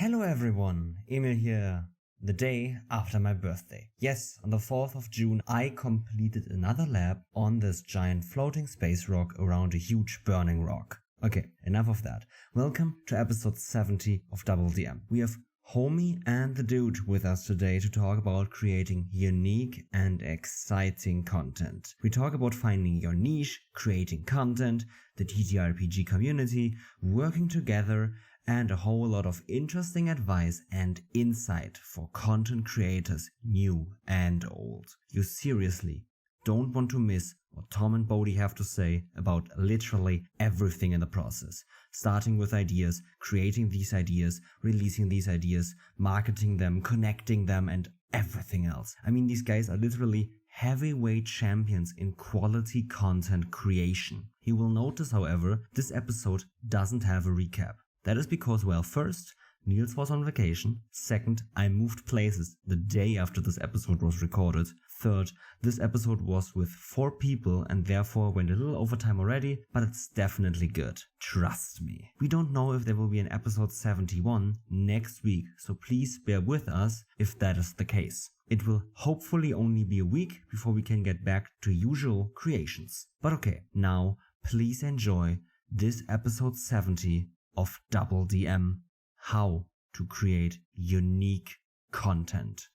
Hello everyone, Emil here, the day after my birthday. Yes, on the 4th of June I completed another lab on this giant floating space rock around a huge burning rock. Okay, enough of that. Welcome to episode 70 of DoubleDM. We have Homey and the Dude with us today to talk about creating unique and exciting content. We talk about finding your niche, creating content, the TTRPG community, working together, and a whole lot of interesting advice and insight for content creators new and old. You seriously don't want to miss what Tom and Bodhi have to say about literally everything in the process. Starting with ideas, creating these ideas, releasing these ideas, marketing them, connecting them, and everything else. I mean, these guys are literally heavyweight champions in quality content creation. You will notice, however, this episode doesn't have a recap. That is because, well, first, Nils was on vacation. Second, I moved places the day after this episode was recorded. Third, this episode was with 4 people and therefore went a little over time already, but it's definitely good. Trust me. We don't know if there will be an episode 71 next week, so please bear with us if that is the case. It will hopefully only be a week before we can get back to usual creations. But okay, now please enjoy this episode 70 of DoubleDM, how to create unique content.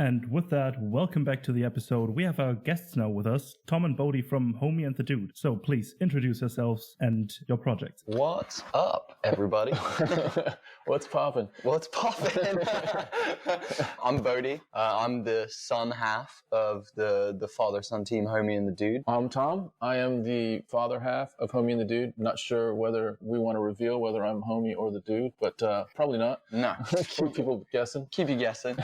And with that, welcome back to the episode. We have our guests now with us, Tom and Bodhi from Homey and the Dude. So please introduce yourselves and your project. What's up, everybody? What's poppin'? What's poppin'? I'm Bodhi. I'm the son half of the father-son team, Homey and the Dude. I'm Tom. I am the father half of Homey and the Dude. Not sure whether we want to reveal whether I'm Homey or the Dude, but probably not. No. Keep people guessing. Keep you guessing.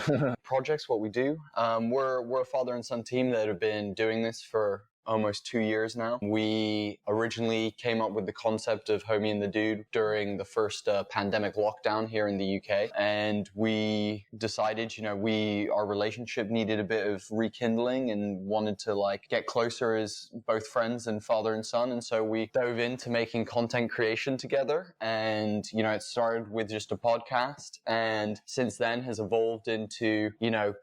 Projects, what we do. We're a father and son team that have been doing this for almost 2 years now. We originally came up with the concept of Homey and the Dude during the first pandemic lockdown here in the UK. And we decided, our relationship needed a bit of rekindling and wanted to get closer as both friends and father and son. And so we dove into making content creation together. And, it started with just a podcast. And since then has evolved into,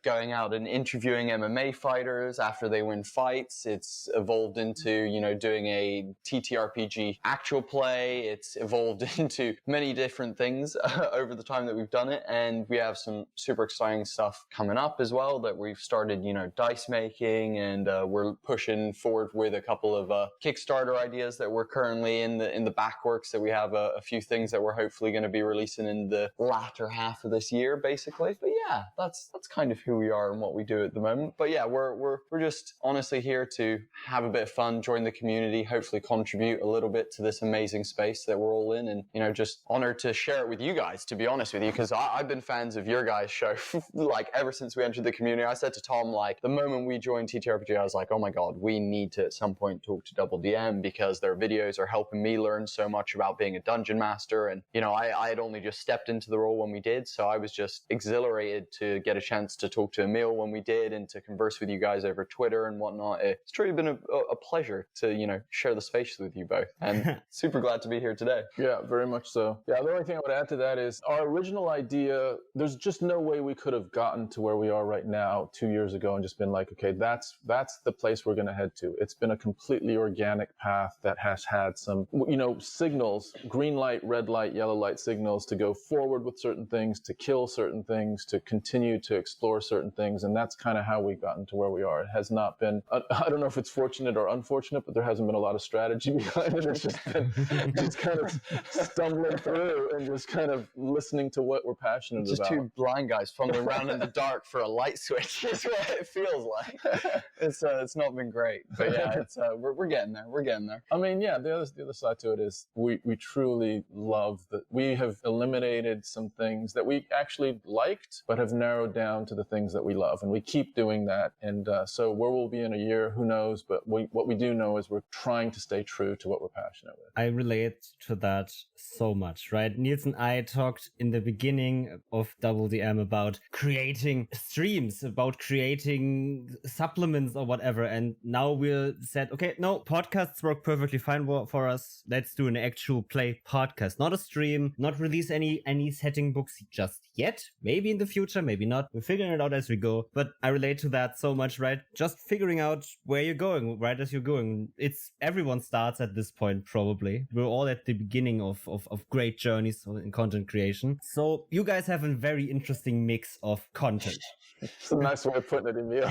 going out and interviewing MMA fighters after they win fights. It's evolved into, doing a TTRPG Actual Play. It's evolved into many different things over the time that we've done it. And we have some super exciting stuff coming up as well that we've started, dice making, and we're pushing forward with a couple of Kickstarter ideas that we're currently in the backworks, that we have a few things that we're hopefully going to be releasing in the latter half of this year, basically. But yeah, that's kind of who we are and what we do at the moment. But yeah, we're just honestly here to have a bit of fun, join the community, hopefully contribute a little bit to this amazing space that we're all in, and just honored to share it with you guys, to be honest with you, because I've been fans of your guys' show ever since we entered the community. I said to Tom, the moment we joined TTRPG, I was like, oh my god, we need to at some point talk to DoubleDM, because their videos are helping me learn so much about being a dungeon master. And I had only just stepped into the role when we did, so I was just exhilarated to get a chance to talk to Emil when we did, and to converse with you guys over Twitter and whatnot. It's truly been a pleasure to, share the space with you both, and super glad to be here today. Yeah, very much so. Yeah, the only thing I would add to that is our original idea, there's just no way we could have gotten to where we are right now 2 years ago and just been like, okay, that's the place we're going to head to. It's been a completely organic path that has had some, signals, green light, red light, yellow light signals to go forward with certain things, to kill certain things, to continue to explore certain things. And that's kind of how we've gotten to where we are. It has not been, I don't know if it's fortunate or unfortunate, but there hasn't been a lot of strategy behind it. It's just been just kind of stumbling through and just kind of listening to what we're passionate just about. Just two blind guys fumbling around in the dark for a light switch is what it feels like. It's not been great, but yeah, we're getting there. We're getting there. I mean, yeah, the other side to it is we truly love that we have eliminated some things that we actually liked, but have narrowed down to the things that we love, and we keep doing that. And so where we'll be in a year, who knows? but what we do know is we're trying to stay true to what we're passionate with. I relate to that so much, right? Nils and I talked in the beginning of DoubleDM about creating streams, about creating supplements or whatever, and now we're said, okay, no, podcasts work perfectly fine for us. Let's do an actual play podcast, not a stream, not release any setting books just yet. Maybe in the future, maybe not. We're figuring it out as we go, but I relate to that so much, right? Just figuring out where you're going, right as you're going. It's everyone starts at this point, probably. We're all at the beginning of great journeys in content creation. So you guys have a very interesting mix of content. It's a nice way of putting it, Emil.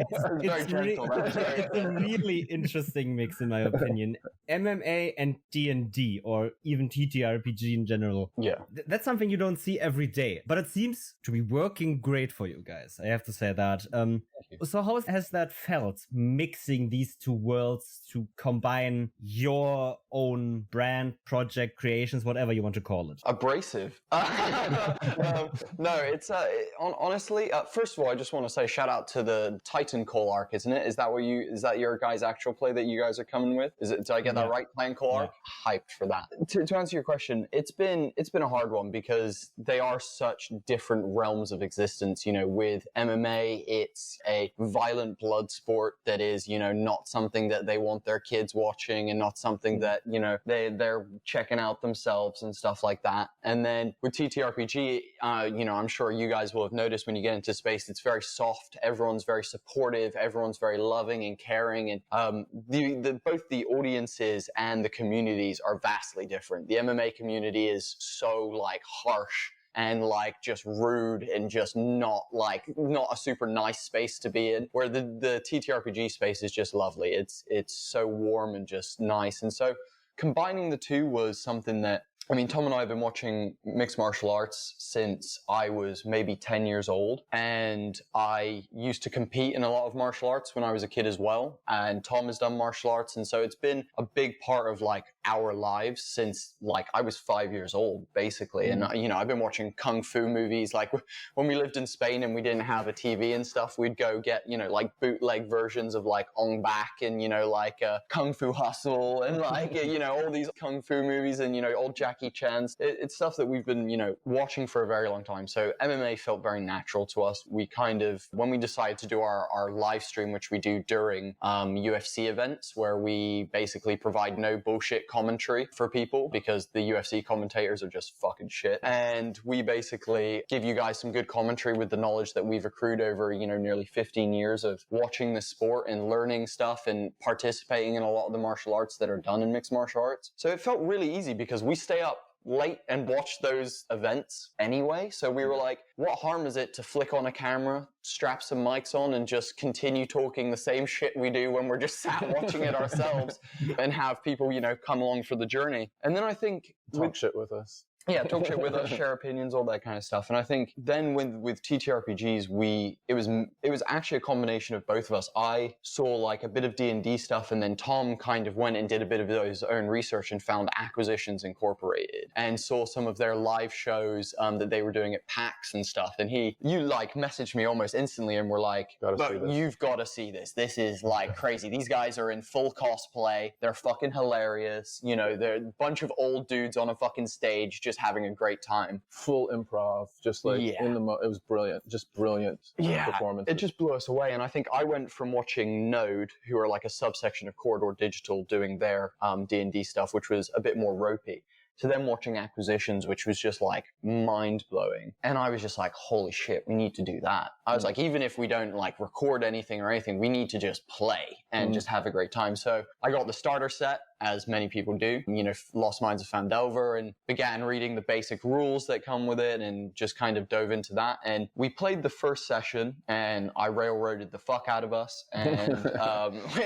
It's a really interesting mix, in my opinion. MMA and D&D, or even TTRPG in general. Yeah. That's something you don't see every day, but it seems to be working great for you guys. I have to say that. So how has that felt, mixing these two worlds to combine your own brand, project, creations, whatever you want to call it? Abrasive. No, it's honestly. First of all, I just want to say shout out to the Titan Call arc, isn't it? Is that your guys' actual play that you guys are coming with? Did I get that right? Titan Call arc. Hyped for that. To answer your question, it's been a hard one because they are such different realms of existence. You know, with MMA, it's a violent blood sport that is, you know, not something that they want their kids watching, and not something that, you know, they're checking out themselves and stuff like that. And then with TTRPG, you know, I'm sure you guys will have noticed when you get into space, it's very soft. Everyone's very supportive. Everyone's very loving and caring. And both the audiences and the communities are vastly different. The MMA community is so like harsh and like just rude and just not a super nice space to be in, where the TTRPG space is just lovely. It's so warm and just nice. And so combining the two was something that, I mean, Tom and I have been watching mixed martial arts since I was maybe 10 years old. And I used to compete in a lot of martial arts when I was a kid as well. And Tom has done martial arts. And so it's been a big part of like our lives since like I was 5 years old, basically. And, you know, I've been watching Kung Fu movies. Like when we lived in Spain and we didn't have a TV and stuff, we'd go get, you know, like bootleg versions of like Ong Bak and, you know, like Kung Fu Hustle and like, you know, all these Kung Fu movies and, you know, old Jackie Chan's. It's stuff that we've been, you know, watching for a very long time. So MMA felt very natural to us. We kind of, when we decided to do our live stream, which we do during UFC events, where we basically provide no bullshit commentary for people because the UFC commentators are just fucking shit. And we basically give you guys some good commentary with the knowledge that we've accrued over, you know, nearly 15 years of watching the sport and learning stuff and participating in a lot of the martial arts that are done in mixed martial arts. So it felt really easy because we stay up late and watch those events anyway. So we were like, what harm is it to flick on a camera, strap some mics on, and just continue talking the same shit we do when we're just sat watching it ourselves, and have people, you know, come along for the journey. And then I think talk shit with us. Yeah, talk shit with us, share opinions, all that kind of stuff. And I think then with TTRPGs, it was actually a combination of both of us. I saw like a bit of D&D stuff, and then Tom kind of went and did a bit of his own research and found Acquisitions Incorporated and saw some of their live shows that they were doing at PAX and stuff. And you like messaged me almost instantly and were like, you've got to see this. This is like crazy. These guys are in full cosplay. They're fucking hilarious. You know, they're a bunch of old dudes on a fucking stage just having a great time. Full improv, just like it was brilliant, just brilliant performance. It just blew us away. And I think I went from watching Node, who are like a subsection of Corridor Digital, doing their D&D stuff, which was a bit more ropey, to then watching Acquisitions, which was just like mind-blowing. And I was just like, holy shit, we need to do that. I was like, even if we don't like record anything or anything, we need to just play and just have a great time. So I got the starter set, as many people do, you know, Lost Mines of Phandelver, and began reading the basic rules that come with it and just kind of dove into that. And we played the first session and I railroaded the fuck out of us. And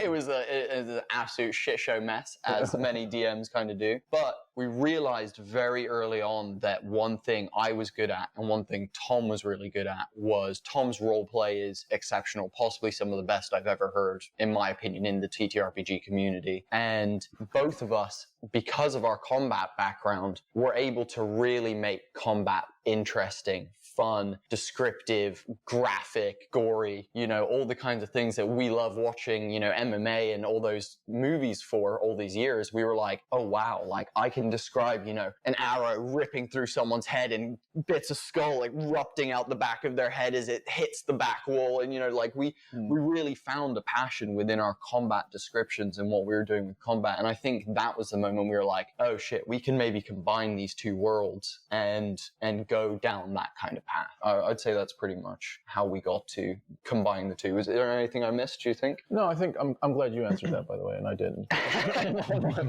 it was an absolute shit show mess, as many DMs kind of do. But we realized very early on that one thing I was good at and one thing Tom was really good at was Tom's role play is exceptional, possibly some of the best I've ever heard, in my opinion, in the TTRPG community. And both of us, because of our combat background, were able to really make combat interesting, fun, descriptive, graphic, gory, all the kinds of things that we love watching, MMA and all those movies for all these years. We were like, oh wow, like I can describe, an arrow ripping through someone's head and bits of skull like erupting out the back of their head as it hits the back wall. And, we really found a passion within our combat descriptions and what we were doing with combat. And I think that was the moment we were like, oh shit, we can maybe combine these two worlds and go down that kind of path. I'd say that's pretty much how we got to combine the two. Is there anything I missed, do you think? No, I think I'm glad you answered that, by the way, and I didn't.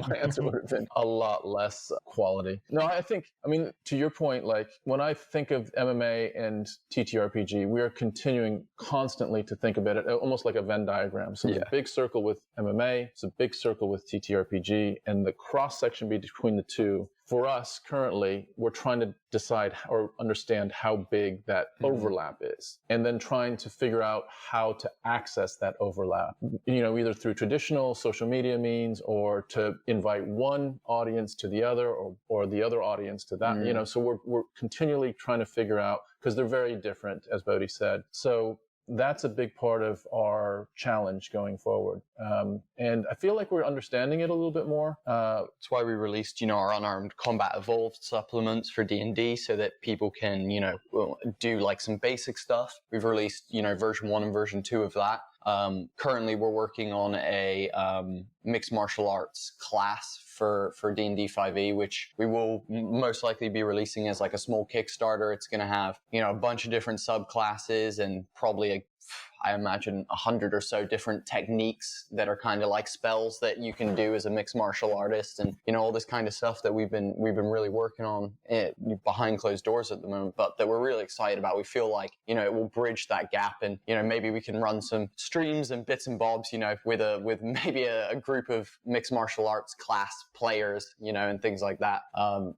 My answer would have been a lot less quality. No, I mean, to your point, like when I think of MMA and TTRPG, we are continuing constantly to think about it almost like a Venn diagram. So there's a big circle with MMA, it's a big circle with TTRPG, and the cross section between the two. For us currently, we're trying to decide or understand how big that overlap is, and then trying to figure out how to access that overlap, either through traditional social media means or to invite one audience to the other or the other audience to that, so we're continually trying to figure out, because they're very different, as Bodhi said. So that's a big part of our challenge going forward. And I feel like we're understanding it a little bit more. That's why we released, our Unarmed Combat Evolved supplements for D&D so that people can, do like some basic stuff. We've released, version 1 and version 2 of that. Currently we're working on a mixed martial arts class for D&D 5e, which we will most likely be releasing as like a small Kickstarter. It's going to have, a bunch of different subclasses and probably I imagine 100 or so different techniques that are kind of like spells that you can do as a mixed martial artist, and all this kind of stuff that we've been really working on behind closed doors at the moment, but that we're really excited about. We feel like it will bridge that gap, and maybe we can run some streams and bits and bobs with maybe a group of mixed martial arts class players, and things like that.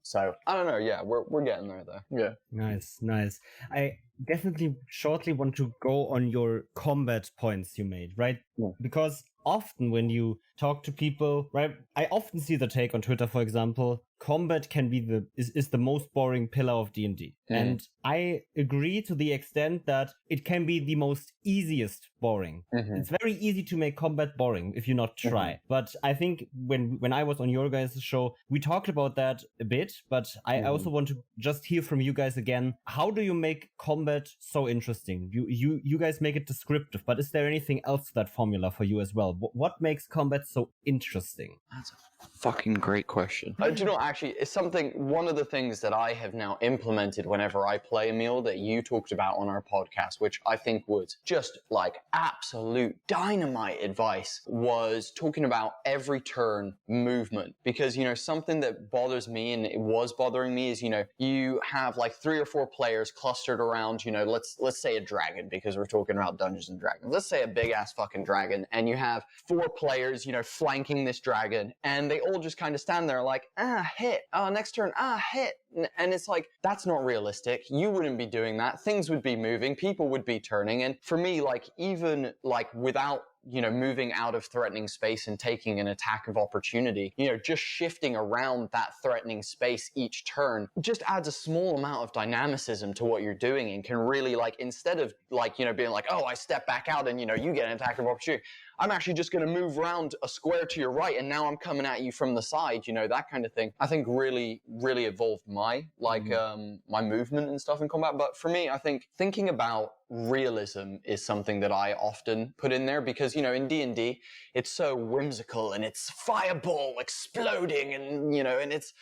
So I don't know. Yeah, we're getting there though. Yeah. Nice. I definitely shortly want to go on your combat points you made, right? Yeah. Because often when you talk to people, right, I often see the take on Twitter, for example, combat can be is the most boring pillar of D&D. And I agree to the extent that it can be the most easiest boring. It's very easy to make combat boring if you not try. But I think when I was on your guys' show, we talked about that a bit, but I also want to just hear from you guys again. How do you make combat so interesting? You guys make it descriptive, but is there anything else to that formula for you as well? What makes combat so interesting? That's a fucking great question. Do you know, actually, it's one of the things that I have now implemented whenever I play, Emil, that you talked about on our podcast, which I think was just like absolute dynamite advice, was talking about every turn movement. Because, something that bothers me, and it was bothering me, is, you have like 3 or 4 players clustered around, let's say a dragon, because we're talking about Dungeons and Dragons. Let's say a big ass fucking dragon, and you have 4 players, flanking this dragon, and they all just kind of stand there like, hit, next turn, hit. And it's like, that's not realistic. You wouldn't be doing that. Things would be moving. People would be turning. And for me, like, even like without, moving out of threatening space and taking an attack of opportunity, just shifting around that threatening space each turn just adds a small amount of dynamicism to what you're doing, and can really, like, instead of like, being like, oh, I step back out and, you get an attack of opportunity, I'm actually just going to move around a square to your right, and now I'm coming at you from the side, that kind of thing. I think really, really evolved my, my movement and stuff in combat. But for me, I think thinking about realism is something that I often put in there, because, in D&D, it's so whimsical, and it's fireball exploding, and, and it's,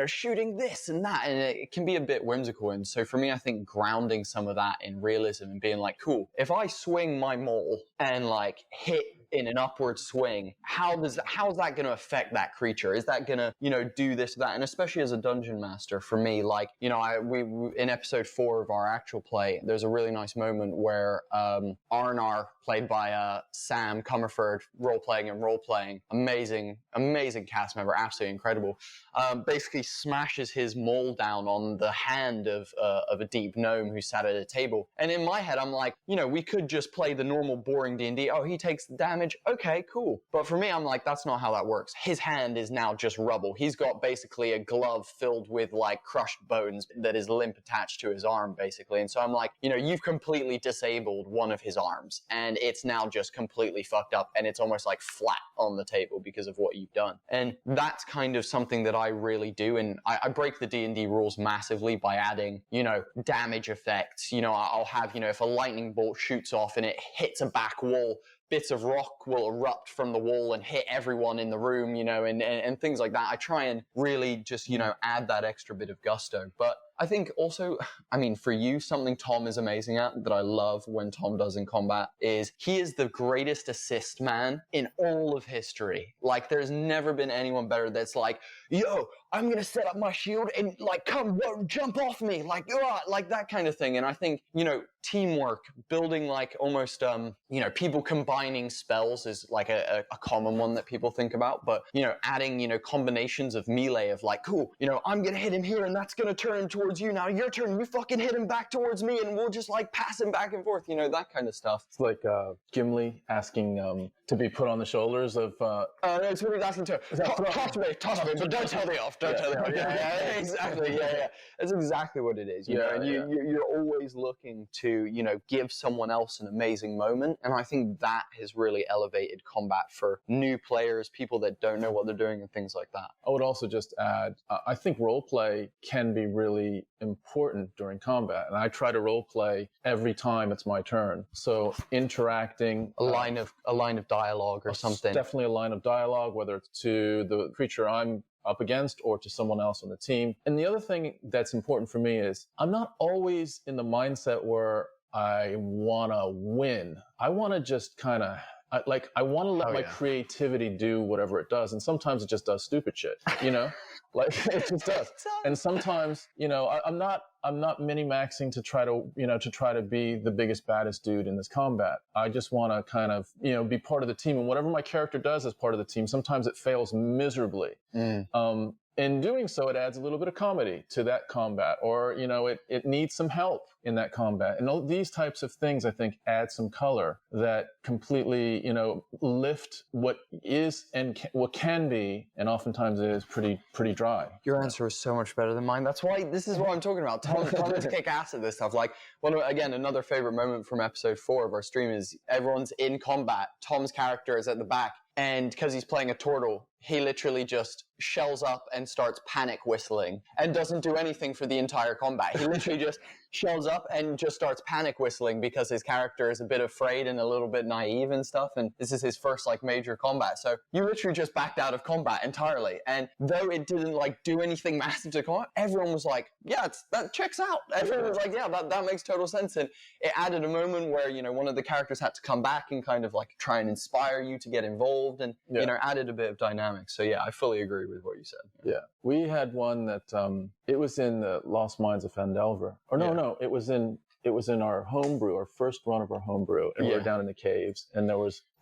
shooting this and that, and it can be a bit whimsical. And so for me, I think grounding some of that in realism and being like, cool, if I swing my maul and like hit in an upward swing, how is that going to affect that creature? Is that going to, do this or that? And especially as a dungeon master, for me, like, we in episode 4 of our actual play, there's a really nice moment where Arnar, played by Sam Comerford, role-playing, amazing cast member, absolutely incredible, basically smashes his maul down on the hand of a deep gnome who sat at a table. And in my head, I'm like, we could just play the normal boring D&D. Oh, he takes damage damage. Okay, cool. But for me, I'm like, that's not how that works. His hand is now just rubble. He's got basically a glove filled with like crushed bones that is limp attached to his arm, basically. And so I'm like, you've completely disabled one of his arms, and it's now just completely fucked up, and it's almost like flat on the table because of what you've done. And that's kind of something that I really do. And I break the D&D rules massively by adding, damage effects. I'll have, if a lightning bolt shoots off and it hits a back wall, bits of rock will erupt from the wall and hit everyone in the room, and things like that. I try and really just, add that extra bit of gusto. But I think also, for you, something Tom is amazing at that I love when Tom does in combat is he is the greatest assist man in all of history. Like, there's never been anyone better that's like, yo, I'm going to set up my shield and like, come, jump off me, like that kind of thing. And I think, teamwork, building like almost, people combining spells is like a common one that people think about. But, adding, combinations of melee of like, cool, I'm going to hit him here and that's going to turn him towards you. Now your turn, you fucking hit him back towards me and we'll just like pass him back and forth, that kind of stuff. It's like Gimli asking to be put on the shoulders of... no, it's what he's asking to. Toss me, but don't tell the elf. Don't tell the elf. Yeah, exactly. Yeah. That's exactly what it is. You're always looking to, give someone else an amazing moment. And I think that has really elevated combat for new players, people that don't know what they're doing and things like that. I would also just add, I think roleplay can be really important during combat. And I try to roleplay every time it's my turn. So interacting... A line of dialogue or something. Definitely a line of dialogue, whether it's to the creature I'm up against or to someone else on the team. And the other thing that's important for me is I'm not always in the mindset where I want to win. I want to just kind of... I want to let my creativity do whatever it does. And sometimes it just does stupid shit, like it just does. And sometimes, I'm not mini-maxing to try to be the biggest, baddest dude in this combat. I just want to kind of, be part of the team. And whatever my character does as part of the team, sometimes it fails miserably. In doing so, it adds a little bit of comedy to that combat, or, it needs some help in that combat. And all these types of things, I think, add some color that completely, lift what is and what can be, and oftentimes is pretty dry. Your answer is so much better than mine. That's why this is what I'm talking about. Tom is kick ass at this stuff. Like, again, another favorite moment from episode 4 of our stream is everyone's in combat. Tom's character is at the back. And because he's playing a turtle, he literally just shells up and starts panic whistling and doesn't do anything for the entire combat. He literally just shells up and just starts panic whistling because his character is a bit afraid and a little bit naive and stuff. And this is his first like major combat. So you literally just backed out of combat entirely. And though it didn't like do anything massive to combat, everyone was like, yeah, that checks out. Everyone was like, yeah, that makes total sense. And it added a moment where, one of the characters had to come back and kind of like try and inspire you to get involved and, added a bit of dynamics. So yeah, I fully agree with what you said. Yeah. We had one that, it was in the Lost Mines of Phandelver. Or no, it was in our homebrew, our first run of our homebrew, and we were down in the caves, and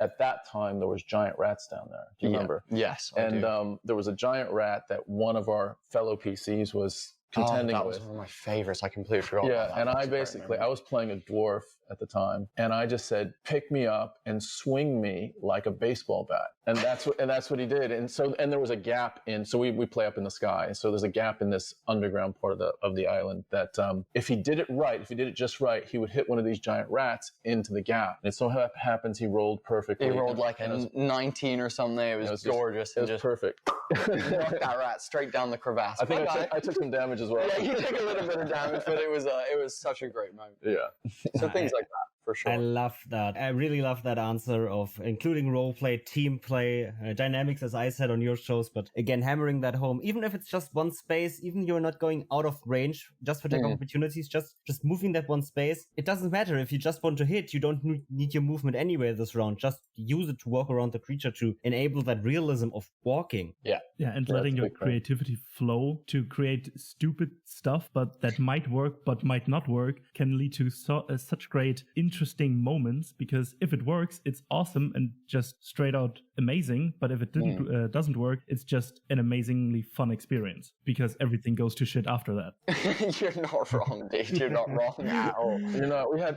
at that time there was giant rats down there. Do you remember? Yes. There was a giant rat that one of our fellow PCs was contending that was with. One of my favorites. I completely forgot about that. And I was playing a dwarf at the time, and I just said, pick me up and swing me like a baseball bat. And that's what he did. And there was a gap so we play up in the sky. So there's a gap in this underground part of the island that, if he did it just right, he would hit one of these giant rats into the gap. And it so happens he rolled perfectly. He rolled like a 19 or something. It was gorgeous. It was perfect. Knocked that rat straight down the crevasse. I think I took some damage as well. Yeah, you took a little bit of damage, but it was such a great moment. Yeah. So things like that. For sure. I love that. I really love that answer of including roleplay, team play, dynamics, as I said on your shows. But again, hammering that home, even if it's just one space, even you're not going out of range just for taking opportunities, just moving that one space. It doesn't matter if you just want to hit. You don't need your movement anywhere this round. Just use it to walk around the creature to enable that realism of walking. Yeah, and letting your creativity flow to create stupid stuff, but that might work, but might not work, can lead to such great, interesting interesting moments, because if it works, it's awesome and just straight out amazing. But if it doesn't work, it's just an amazingly fun experience because everything goes to shit after that. You're not wrong, dude. You're not wrong at all.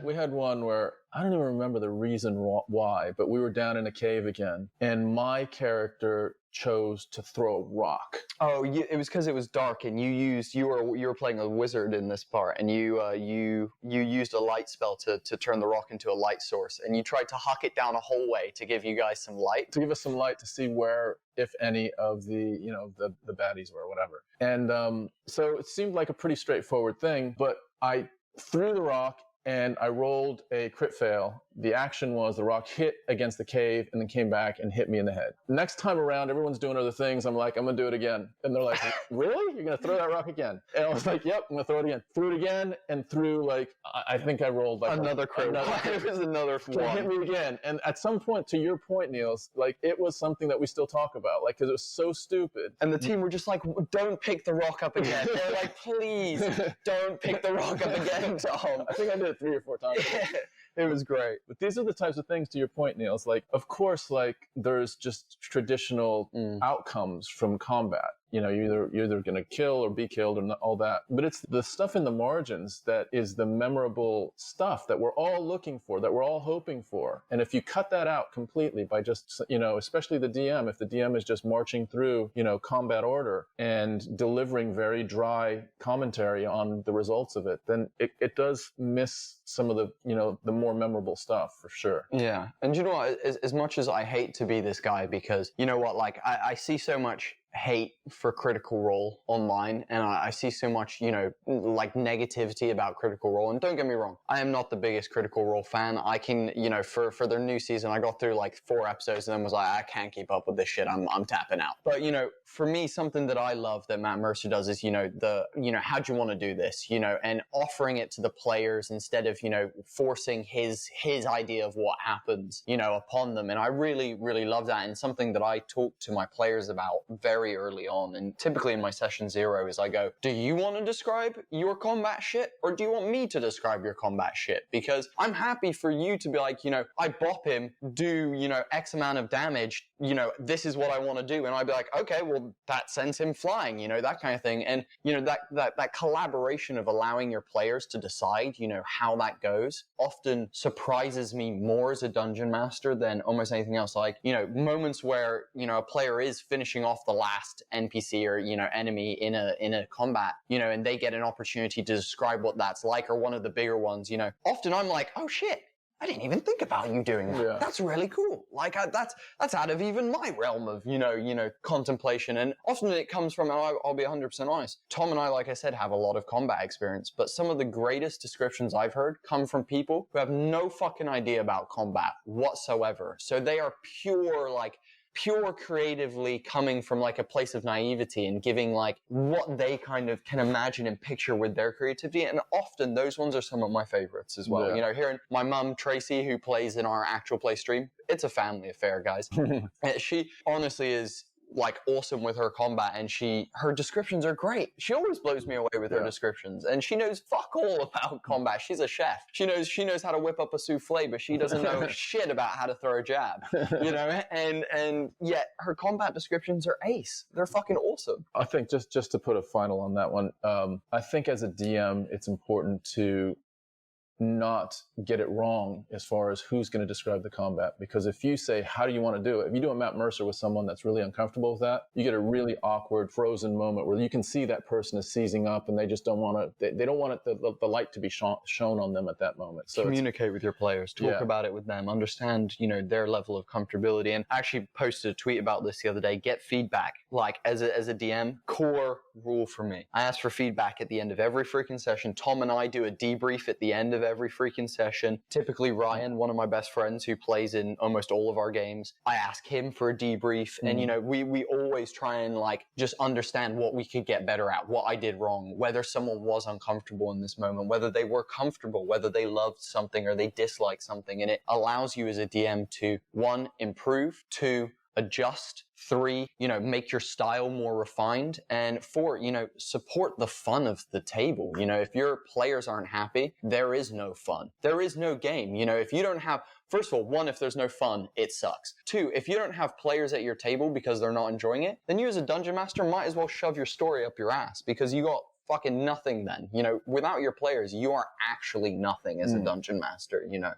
We had one where I don't even remember the reason why, but we were down in a cave again, and my character chose to throw a rock. Oh, it was because it was dark, and you were playing a wizard in this part, and you used a light spell to turn the rock into a light source, and you tried to huck it down a hallway to give you guys some light. To give us some light to see where, if any, of the the baddies were, or whatever. And so it seemed like a pretty straightforward thing, but I threw the rock and I rolled a crit fail. The action was the rock hit against the cave and then came back and hit me in the head. Next time around, everyone's doing other things. I'm like, I'm going to do it again. And they're like, really? You're going to throw that rock again? And I was like, yep, I'm going to throw it again. Threw it again and threw I think I rolled like another crit. It was another one. Hit me again. And at some point, to your point, Nils, like it was something that we still talk about, like, because it was so stupid. And the team were just like, don't pick the rock up again. They're like, please don't pick the rock up again, Tom. I think I did it 3 or 4 times. It was great. But these are the types of things, to your point, Nils, like, of course, like, there's just traditional outcomes from combat. You're either going to kill or be killed or all that. But it's the stuff in the margins that is the memorable stuff that we're all looking for, that we're all hoping for. And if you cut that out completely by just, especially the DM, if the DM is just marching through, combat order and delivering very dry commentary on the results of it, then it does miss some of the, the more memorable stuff for sure. Yeah. And you know what, as much as I hate to be this guy, because you know what, like I see so much hate for Critical Role online, and I see so much, like negativity about Critical Role. And don't get me wrong, I am not the biggest Critical Role fan. I can, for their new season, I got through like 4 episodes and then was like, I can't keep up with this shit. I'm tapping out. But, for me, something that I love that Matt Mercer does is, how'd you want to do this, and offering it to the players instead of, forcing his idea of what happens, upon them. And I really, really love that. And something that I talk to my players about very early on, and typically in my session 0 is I go, do you want to describe your combat shit, or do you want me to describe your combat shit? Because I'm happy for you to be like, I bop him, do, X amount of damage, this is what I want to do. And I'd be like, okay, well, that sends him flying, that kind of thing. And, that collaboration of allowing your players to decide, how that goes often surprises me more as a dungeon master than almost anything else. Like, moments where, a player is finishing off the last NPC or, enemy in a combat, and they get an opportunity to describe what that's like, or one of the bigger ones, often I'm like, oh shit, I didn't even think about you doing that. Yeah. That's really cool. Like that's out of even my realm of, contemplation. And often it comes from, and I'll be 100% honest, Tom and I, like I said, have a lot of combat experience, but some of the greatest descriptions I've heard come from people who have no fucking idea about combat whatsoever. So they are pure creatively coming from like a place of naivety and giving like what they kind of can imagine and picture with their creativity. And often those ones are some of my favorites as well. Yeah. Hearing my mum, Tracy, who plays in our actual play stream, it's a family affair, guys. She honestly is like awesome with her combat, and her descriptions are great. She always blows me away with her descriptions, and she knows fuck all about combat. She's a chef. She knows how to whip up a souffle, but she doesn't know shit about how to throw a jab, and yet her combat descriptions are ace. They're fucking awesome. I think just to put a final on that one, I think as a DM, it's important to not get it wrong as far as who's going to describe the combat. Because if you say, how do you want to do it? If you do a Matt Mercer with someone that's really uncomfortable with that, you get a really awkward, frozen moment where you can see that person is seizing up and they just don't want to, they don't want the light to be shown on them at that moment. So communicate with your players, talk about it with them, understand, their level of comfortability. And I actually posted a tweet about this the other day, get feedback. Like as a DM, core rule for me. I ask for feedback at the end of every freaking session. Tom and I do a debrief at the end of every freaking session. Typically Ryan, one of my best friends who plays in almost all of our games, I ask him for a debrief. And we always try and like just understand what we could get better at, what I did wrong, whether someone was uncomfortable in this moment, whether they were comfortable, whether they loved something or they disliked something. And it allows you as a DM to 1, improve, 2, adjust. 3, make your style more refined. And 4, support the fun of the table. If your players aren't happy, there is no fun. There is no game. If you don't have, first of all, 1, if there's no fun, it sucks. 2, if you don't have players at your table because they're not enjoying it, then you as a dungeon master might as well shove your story up your ass, because you got fucking nothing then. Without your players, you are actually nothing as a dungeon master, Yeah.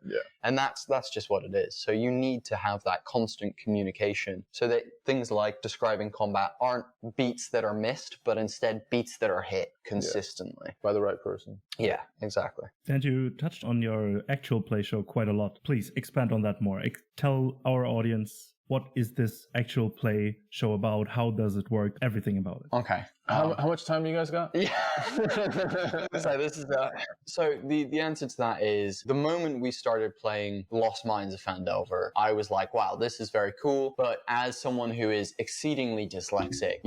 And that's just what it is. So you need to have that constant communication so that things like describing combat aren't beats that are missed, but instead beats that are hit consistently. By the right person. Yeah, exactly. And you touched on your actual play show quite a lot. Please expand on that more. Tell our audience, what is this actual play show about? How does it work? Everything about it. Okay. How much time you guys got? Yeah. So this is so the answer to that is, the moment we started playing Lost Mines of Phandelver, I was like, wow, this is very cool. But as someone who is exceedingly dyslexic,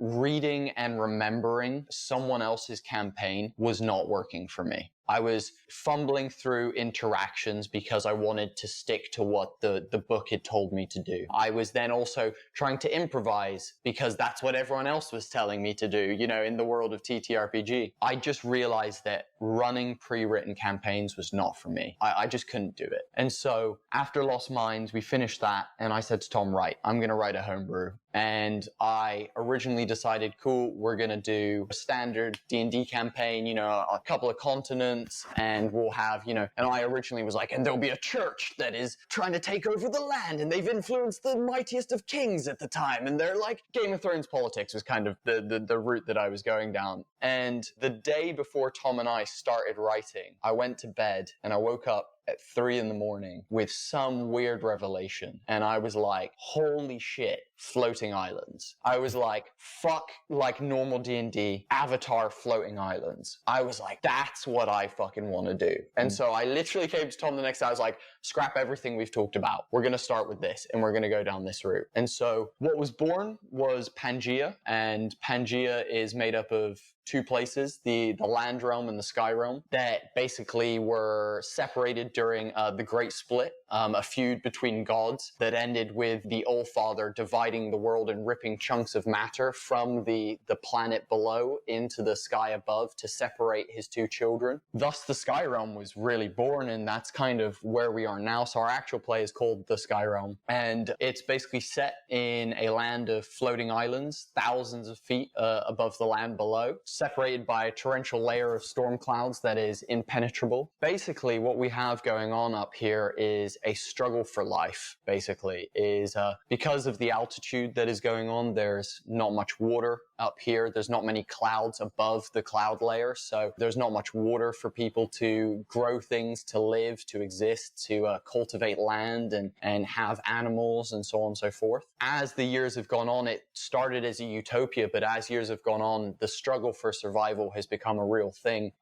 reading and remembering someone else's campaign was not working for me. I was fumbling through interactions because I wanted to stick to what the book had told me to do. I was then also trying to improvise because that's what everyone else was telling me to do, in the world of TTRPG. I just realized that running pre-written campaigns was not for me. I just couldn't do it. And so after Lost Mines, we finished that, and I said to Tom, right, I'm going to write a homebrew. And I originally decided, cool, we're going to do a standard D&D campaign, a couple of continents, and we'll have, and I originally was like, and there'll be a church that is trying to take over the land, and they've influenced the mightiest of kings at the time, and they're like, Game of Thrones politics was kind of the route that I was going down. And the day before Tom and I started writing, I went to bed, and I woke up at 3 a.m. with some weird revelation. And I was like, holy shit, floating islands. I was like, fuck, like normal D&D, Avatar floating islands. I was like, that's what I fucking want to do. And so I literally came to Tom the next day. I was like, scrap everything we've talked about. We're going to start with this, and we're going to go down this route. And so what was born was Pangaea, and Pangaea is made up of 2 places, the land realm and the sky realm, that basically were separated during the Great Split, a feud between gods that ended with the Allfather dividing the world and ripping chunks of matter from the planet below into the sky above to separate his 2 children. Thus, the sky realm was really born, and that's kind of where we are now. So our actual play is called The Sky Realm, and it's basically set in a land of floating islands, thousands of feet above the land below, separated by a torrential layer of storm clouds that is impenetrable. Basically, what we have going on up here is a struggle for life, basically, is because of the altitude that is going on, there's not much water up here. There's not many clouds above the cloud layer, so there's not much water for people to grow things, to live, to exist, to cultivate land and have animals and so on and so forth. As the years have gone on, it started as a utopia, but as years have gone on, the struggle for survival has become a real thing.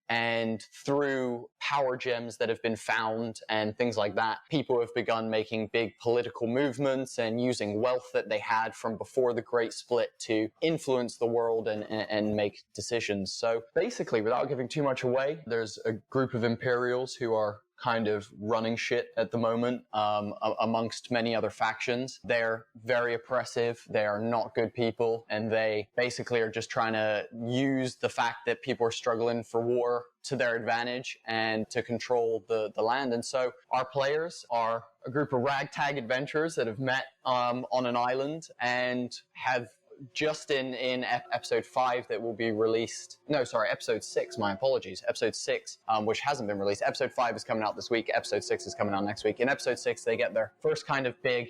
And through power gems that have been found and things like that, people have begun making big political movements and using wealth that they had from before the Great Split to influence the world and make decisions. So basically, without giving too much away, there's a group of Imperials who are kind of running shit at the moment, amongst many other factions. They're very oppressive, they are not good people, and they basically are just trying to use the fact that people are struggling for war to their advantage and to control the land. And so our players are a group of ragtag adventurers that have met on an island and have just in episode 5 that will be released. No, sorry, episode 6, my apologies. Episode 6, which hasn't been released. Episode 5 is coming out this week. Episode 6 is coming out next week. In episode 6, they get their first kind of big,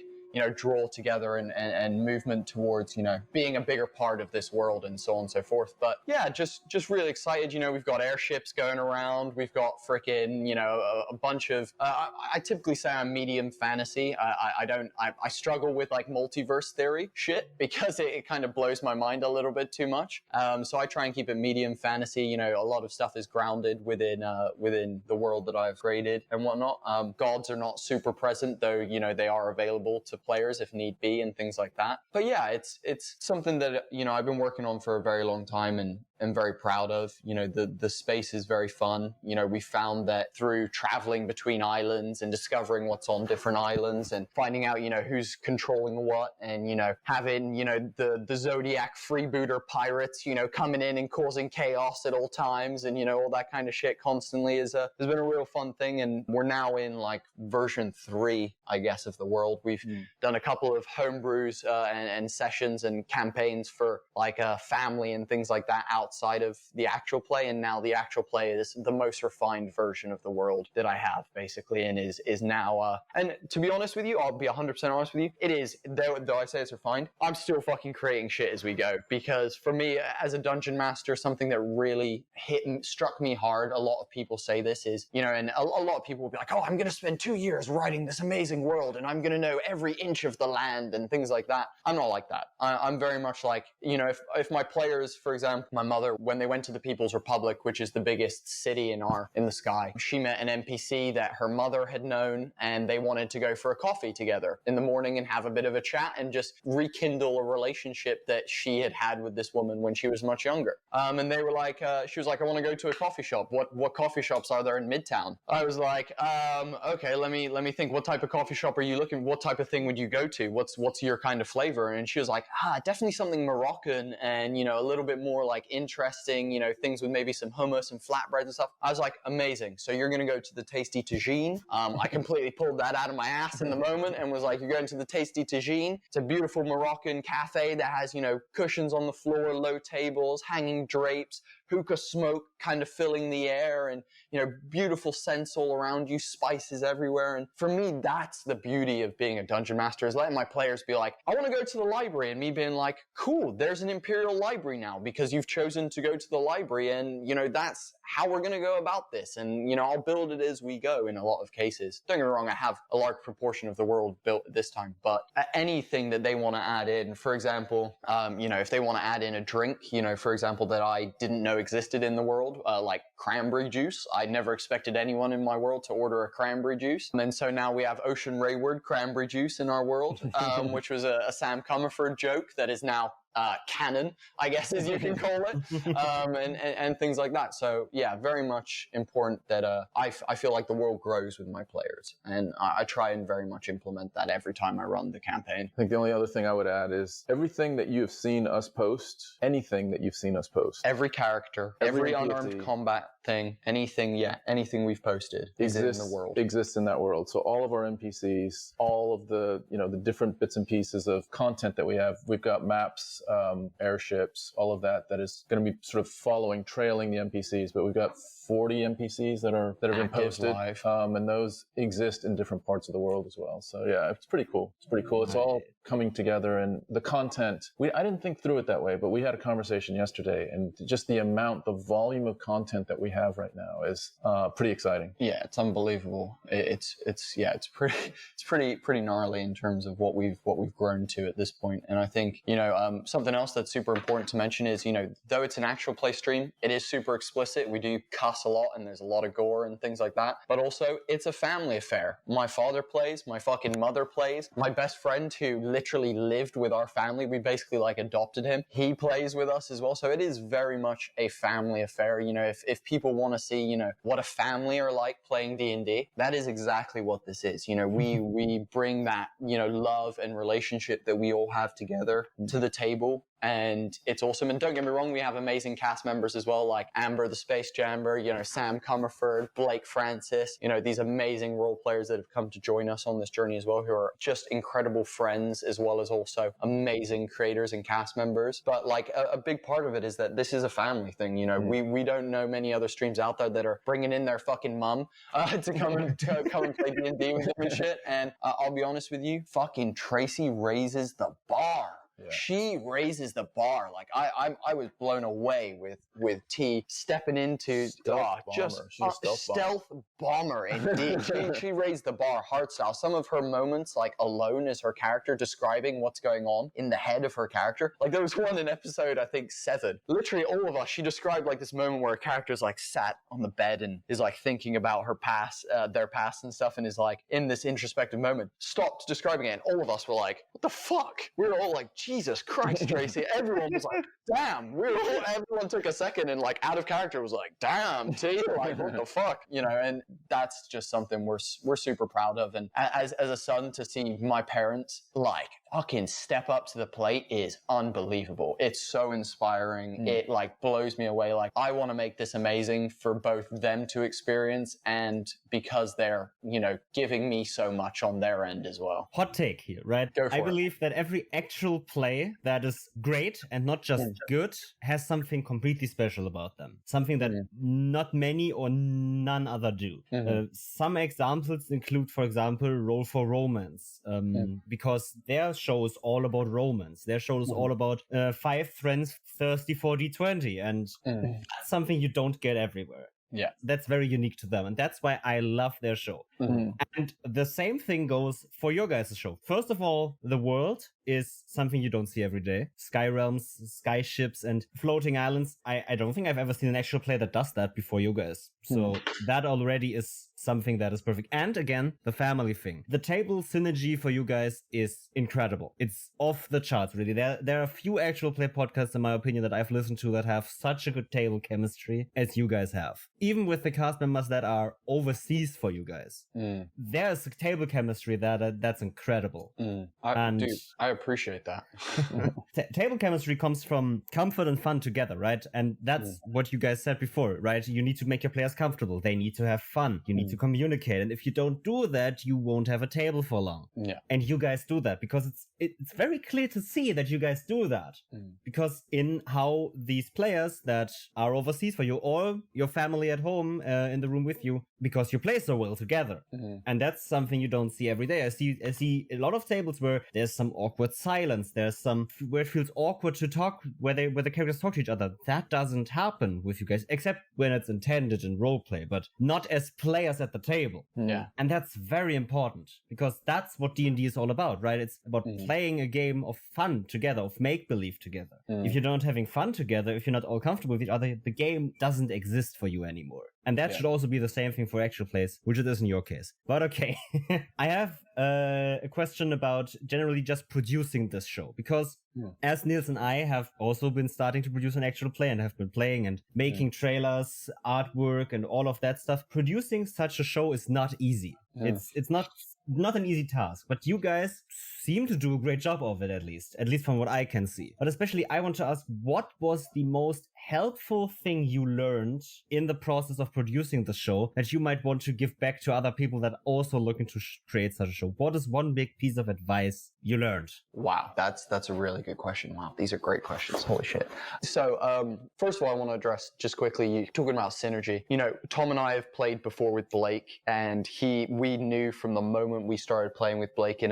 draw together and movement towards, being a bigger part of this world and so on and so forth. But yeah, just really excited. We've got airships going around. We've got frickin', a bunch of, I typically say I'm medium fantasy. I struggle with like multiverse theory shit because it kind of blows my mind a little bit too much. So I try and keep it medium fantasy. A lot of stuff is grounded within the world that I've created and whatnot. Gods are not super present, though, they are available to players if need be and things like that. But yeah, it's something that, I've been working on for a very long time and very proud of. The space is very fun. We found that through traveling between islands and discovering what's on different islands and finding out, who's controlling what, and, having, the Zodiac freebooter pirates, coming in and causing chaos at all times, and, all that kind of shit constantly has been a real fun thing. And we're now in like version 3, I guess, of the world. We've done a couple of homebrews and sessions and campaigns for like a family and things like that outside of the actual play, and now the actual play is the most refined version of the world that I have, basically, and is now and to be honest with you, I'll be 100% honest with you, it is, though I say it's refined, I'm still fucking creating shit as we go, because for me as a dungeon master, something that really struck me hard, a lot of people say this is, and a lot of people will be like, oh, I'm gonna spend 2 years writing this amazing world and I'm gonna know every inch of the land and things like that. I'm not like that. I'm very much like, if my players, for example, my mother, when they went to the People's Republic, which is the biggest city in the sky, she met an NPC that her mother had known, and they wanted to go for a coffee together in the morning and have a bit of a chat and just rekindle a relationship that she had with this woman when she was much younger. And they were like, she was like, I want to go to a coffee shop. What coffee shops are there in Midtown? I was like, okay, let me think. What type of coffee shop are you looking? What type of thing would you go to? What's your kind of flavor? And she was like, definitely something Moroccan and, a little bit more like interesting, things with maybe some hummus and flatbreads and stuff. I was like, amazing. So you're going to go to the Tasty Tagine. I completely pulled that out of my ass in the moment and was like, you're going to the Tasty Tagine. It's a beautiful Moroccan cafe that has, cushions on the floor, low tables, hanging drapes, hookah smoke kind of filling the air, and beautiful scents all around you, spices everywhere. And for me, that's the beauty of being a dungeon master, is letting my players be like, I want to go to the library, and me being like, cool, there's an Imperial library now because you've chosen to go to the library, and that's how we're going to go about this. And I'll build it as we go in a lot of cases. Don't get me wrong, I have a large proportion of the world built at this time, but anything that they want to add in, for example, if they want to add in a drink, for example, that I didn't know existed in the world, like cranberry juice. I never expected anyone in my world to order a cranberry juice. And so now we have Ocean Rayward cranberry juice in our world, which was a Sam Comerford joke that is now canon, I guess, as you can call it, and things like that. So yeah, very much important that I feel like the world grows with my players, and I try and very much implement that every time I run the campaign. I think the only other thing I would add is everything that you have seen us post, anything that you've seen us post, every character, every unarmed combat thing, anything we've posted exists in the world. Exists in that world. So all of our NPCs, all of the the different bits and pieces of content that we have, we've got maps, airships, all of that is going to be sort of trailing the NPCs, but we've got 40 NPCs that have been posted, and those exist in different parts of the world as well. So yeah, it's pretty cool. It's all coming together, and the content, I didn't think through it that way, but we had a conversation yesterday, and just the volume of content that we have right now is pretty exciting. Yeah, it's unbelievable. It's pretty gnarly in terms of what we've grown to at this point. And I think something else that's super important to mention is though it's an actual play stream, it is super explicit. We do cuss a lot, and there's a lot of gore and things like that. But also, it's a family affair. My father plays, my fucking mother plays, my best friend who literally lived with our family, we basically like adopted him, he plays with us as well. So it is very much a family affair. If people want to see what a family are like playing D&D, that is exactly what this is. We bring that love and relationship that we all have together to the table, and it's awesome. And don't get me wrong, we have amazing cast members as well, like Amber the Space Jammer, Sam Comerford, Blake Francis, these amazing role players that have come to join us on this journey as well, who are just incredible friends, as well as also amazing creators and cast members. But like a big part of it is that this is a family thing. We don't know many other streams out there that are bringing in their fucking mum to come and play D&D with them and shit. And I'll be honest with you, fucking Tracy raises the bar. She raises the bar. Like I was blown away with T stepping into stealth bomber indeed. she raised the bar hard style. Some of her moments, like alone as her character describing what's going on in the head of her character. Like there was one in episode I think 7. Literally all of us. She described like this moment where a character's like sat on the bed and is like thinking about her past, their past and stuff, and is like in this introspective moment. Stopped describing it, and all of us were like, "What the fuck?" We were all like, "Jesus Christ, Tracy!" Everyone was like, "Damn!" Everyone took a second and like out of character was like, "Damn, T!" Like what the fuck, you know? And that's just something we're super proud of. And as a son, to see my parents like fucking step up to the plate is unbelievable. It's so inspiring. It like blows me away. Like I want to make this amazing for both them to experience and because they're, you know, giving me so much on their end as well. Hot take here, right? I believe that every actual play that is great and not just good has something completely special about them. Something that not many or none other do. Some examples include, for example, Roll for Romance, because their show is all about romance. Their show is all about 5 friends thirsty for D20, and that's something you don't get everywhere. Yeah. That's very unique to them, and that's why I love their show. And the same thing goes for your guys' show. First of all, the world is something you don't see every day. Sky realms, sky ships, and floating islands. I don't think I've ever seen an actual play that does that before you guys. So that already is something that is perfect. And again, the family thing. The table synergy for you guys is incredible. It's off the charts, really. There are a few actual play podcasts, in my opinion, that I've listened to that have such a good table chemistry as you guys have. Even with the cast members that are overseas for you guys. There's a table chemistry that's incredible. I appreciate that. Table chemistry comes from comfort and fun together, right? And that's what you guys said before, right? You need to make your players comfortable. They need to have fun. You need to communicate. And if you don't do that, you won't have a table for long. Yeah. And you guys do that because it's very clear to see that you guys do that. Because in how these players that are overseas for you or your family at home in the room with you, because you play so well together. And that's something you don't see every day. I see a lot of tables where there's some awkward silence. There's some where it feels awkward to talk, where the characters talk to each other. That doesn't happen with you guys, except when it's intended in roleplay, but not as players at the table. Yeah. And that's very important because that's what D&D is all about, right? It's about playing a game of fun together, of make-believe together. If you're not having fun together, if you're not all comfortable with each other, the game doesn't exist for you anymore. And that should also be the same thing for actual plays, which it is in your case. But okay, I have a question about generally just producing this show, because as Nils and I have also been starting to produce an actual play and have been playing and making trailers, artwork, and all of that stuff, producing such a show is not easy. It's not an easy task, but you guys seem to do a great job of it, at least from what I can see. But especially I want to ask, what was the most helpful thing you learned in the process of producing the show that you might want to give back to other people that are also looking to create such a show? What is one big piece of advice you learned? Wow, that's a really good question. Wow, these are great questions. Holy shit. So, first of all, I want to address just quickly, you talking about synergy. You know, Tom and I have played before with Blake, and we knew from the moment we started playing with Blake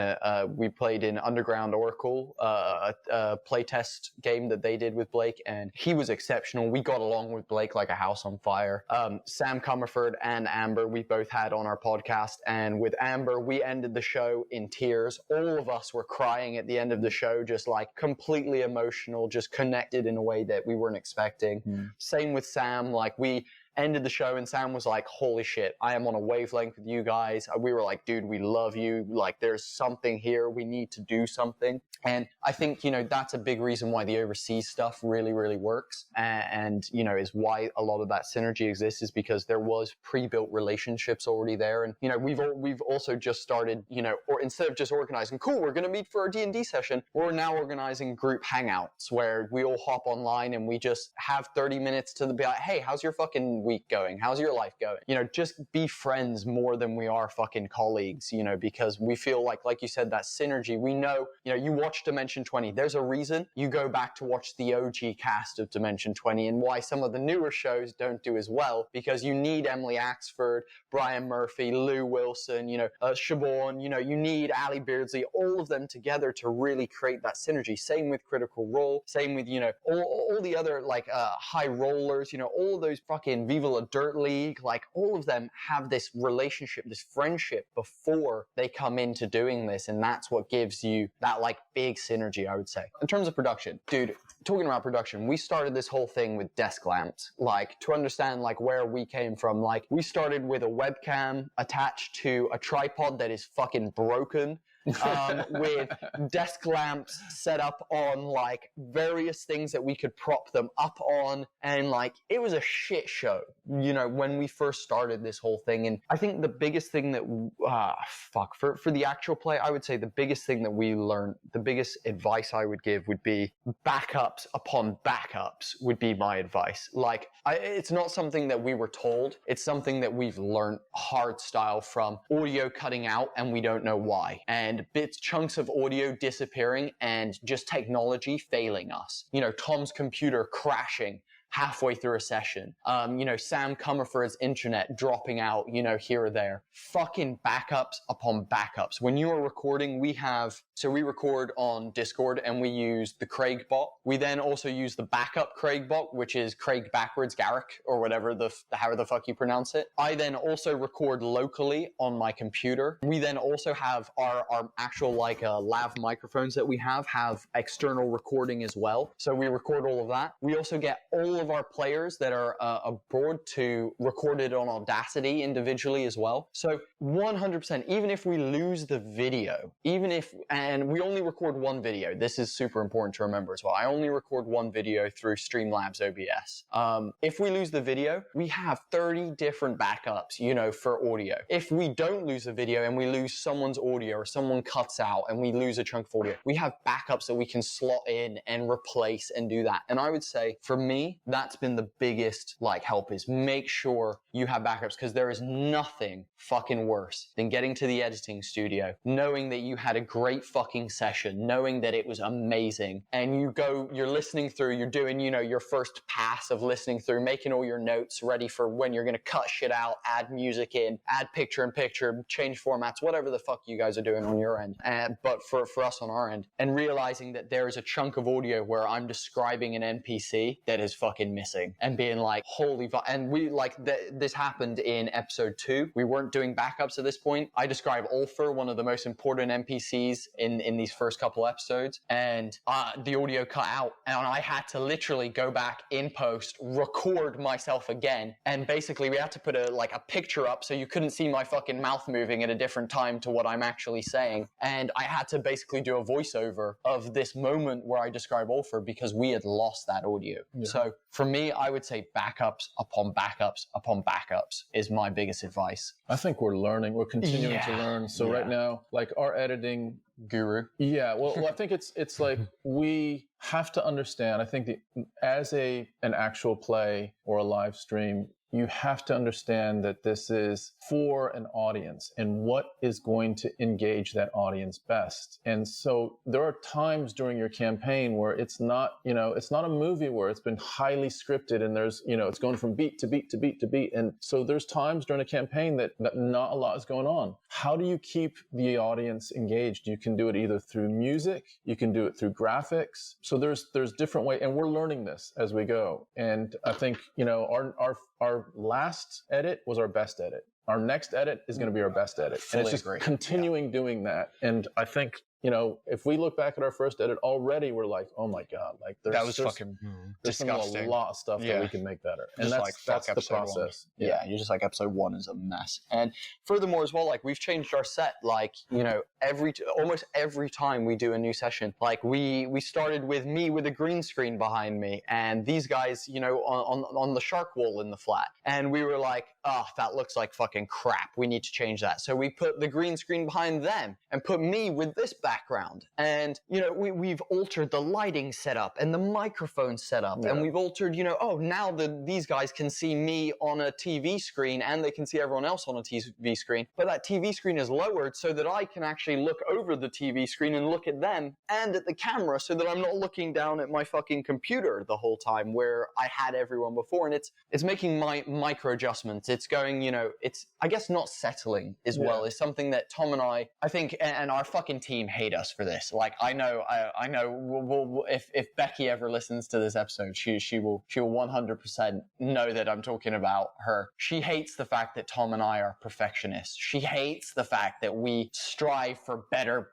we played in Underground Oracle, a playtest game that they did with Blake, and he was exceptional. We got along with Blake like a house on fire. Sam Comerford and Amber, we both had on our podcast, and with Amber, we ended the show in tears. All of us were crying at the end of the show, just like completely emotional, just connected in a way that we weren't expecting. Same with Sam, like we ended the show and Sam was like, holy shit, I am on a wavelength with you guys. We were like, dude, we love you. Like there's something here. We need to do something. And I think, you know, that's a big reason why the overseas stuff really, really works. And you know, is why a lot of that synergy exists, is because there was pre-built relationships already there. And, you know, we've also just started, you know, or instead of just organizing, cool, we're going to meet for a D&D session, we're now organizing group hangouts where we all hop online and we just have 30 minutes to be like, hey, how's your fucking fucking week going? How's your life going? You know, just be friends more than we are fucking colleagues, you know, because we feel like you said, that synergy. We know, you know, you watch Dimension 20. There's a reason you go back to watch the OG cast of Dimension 20, and why some of the newer shows don't do as well, because you need Emily Axford, Brian Murphy, Lou Wilson, you know, Siobhan, you know, you need Ali Beardsley, all of them together to really create that synergy. Same with Critical Role, same with, you know, all the other, like, high rollers, you know, all of those fucking Viva La Dirt League, like, all of them have this relationship, this friendship before they come into doing this, and that's what gives you that, like, big synergy, I would say. In terms of production, dude, talking about production, we started this whole thing with desk lamps. Like, to understand, like, where we came from, like, we started with a webcam attached to a tripod that is fucking broken. With desk lamps set up on, like, various things that we could prop them up on, and, like, it was a shit show, you know, when we first started this whole thing. And I think the biggest thing that for the actual play, I would say the biggest thing that we learned, the biggest advice I would give would be backups upon backups would be my advice. Like, it's not something that we were told, it's something that we've learned hard style from audio cutting out and we don't know why, and chunks of audio disappearing, and just technology failing us. You know, Tom's computer crashing halfway through a session. You know, Sam Comerford's internet dropping out, you know, here or there. Fucking backups upon backups. When you are recording, we record on Discord and we use the Craig bot. We then also use the backup Craig bot, which is Craig backwards, Garrick, or whatever however the fuck you pronounce it. I then also record locally on my computer. We then also have our actual, like, lav microphones that we have external recording as well. So we record all of that. We also get all of our players that are abroad to record it on Audacity individually as well. So 100%, even if we lose the video, and we only record one video, this is super important to remember as well. I only record one video through Streamlabs OBS. If we lose the video, we have 30 different backups, you know, for audio. If we don't lose a video and we lose someone's audio, or someone cuts out and we lose a chunk of audio, we have backups that we can slot in and replace and do that. And I would say, for me, that's been the biggest, like, help, is make sure you have backups, because there is nothing fucking worse than getting to the editing studio, knowing that you had a great fucking session, knowing that it was amazing, and you're listening through, you're doing, you know, your first pass of listening through, making all your notes ready for when you're going to cut shit out, add music in, add picture-in-picture, change formats, whatever the fuck you guys are doing on your end. But for us on our end, and realizing that there is a chunk of audio where I'm describing an NPC that is fucking missing, and being like, holy fuck. And we, like, this happened in episode 2. We weren't doing backups at this point. I describe Ulfer, one of the most important NPCs in these first couple episodes, and the audio cut out, and I had to literally go back in post, record myself again, and basically we had to put a picture up so you couldn't see my fucking mouth moving at a different time to what I'm actually saying, and I had to basically do a voiceover of this moment where I describe Ulfer, because we had lost that audio. Yeah. So for me, I would say backups upon backups upon backups is my biggest advice. I think we're learning. We're continuing to learn. So right now, like, our editing guru. Yeah, well, I think it's like, we have to understand, I think as an actual play or a live stream, you have to understand that this is for an audience and what is going to engage that audience best. And so there are times during your campaign where it's not, you know, it's not a movie where it's been highly scripted and there's, you know, it's going from beat to beat to beat to beat. And so there's times during a campaign that not a lot is going on. How do you keep the audience engaged? You can do it either through music, you can do it through graphics. So there's different ways, and we're learning this as we go. And I think, you know, our last edit was our best edit. Our next edit is going to be our best edit. And it's just continuing doing that. And I think, you know, if we look back at our first edit already, we're like, oh my God, like there's disgusting. A lot of stuff that we can make better. And that's the process. Yeah, you're just like, episode 1 is a mess. And furthermore as well, like, we've changed our set, like, you know, almost every time we do a new session. Like, we started with me with a green screen behind me, and these guys, you know, on the shark wall in the flat. And we were like, oh, that looks like fucking crap. We need to change that. So we put the green screen behind them and put me with this back background. And, we've altered the lighting setup and the microphone setup. And we've altered, now these guys can see me on a TV screen and they can see everyone else on a TV screen. But that TV screen is lowered so that I can actually look over the TV screen and look at them and at the camera so that I'm not looking down at my fucking computer the whole time where I had everyone before. And it's making my micro adjustments. It's going, it's, I guess, not settling as well is something that Tom and I think, and our fucking team hate us for this. Like, I know if Becky ever listens to this episode, she will 100% know that I'm talking about her. She hates the fact that Tom and I are perfectionists. She hates the fact that we strive for better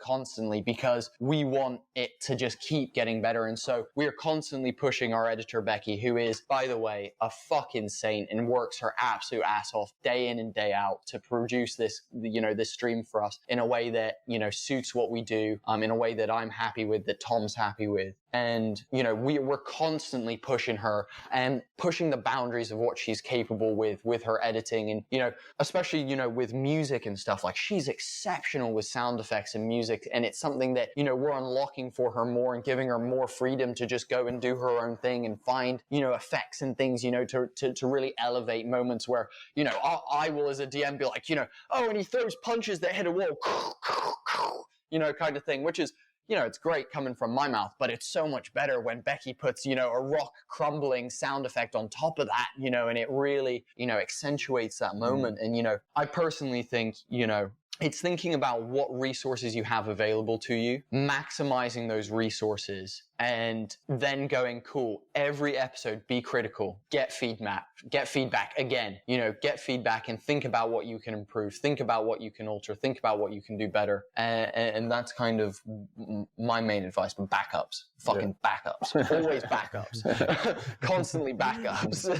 constantly because we want it to just keep getting better. And so we're constantly pushing our editor, Becky, who is, by the way, a fucking saint and works her absolute ass off day in and day out to produce this, this stream for us in a way that, suits what we do, in a way that I'm happy with, that Tom's happy with. And, we're constantly pushing her and pushing the boundaries of what she's capable with her editing. And, especially, with music and stuff, like she's exceptional with sound effects and music. And it's something that, we're unlocking for her more and giving her more freedom to just go and do her own thing and find, effects and things, to really elevate moments where, I will as a DM be like, and he throws punches that hit a wall, kind of thing, which is, it's great coming from my mouth, but it's so much better when Becky puts, a rock crumbling sound effect on top of that, and it really, accentuates that moment. And, I personally think, it's thinking about what resources you have available to you, maximizing those resources, and then going, cool, every episode, be critical, get feedback again, get feedback and think about what you can improve, think about what you can alter, think about what you can do better. And that's kind of my main advice. But backups, backups, always backups, constantly backups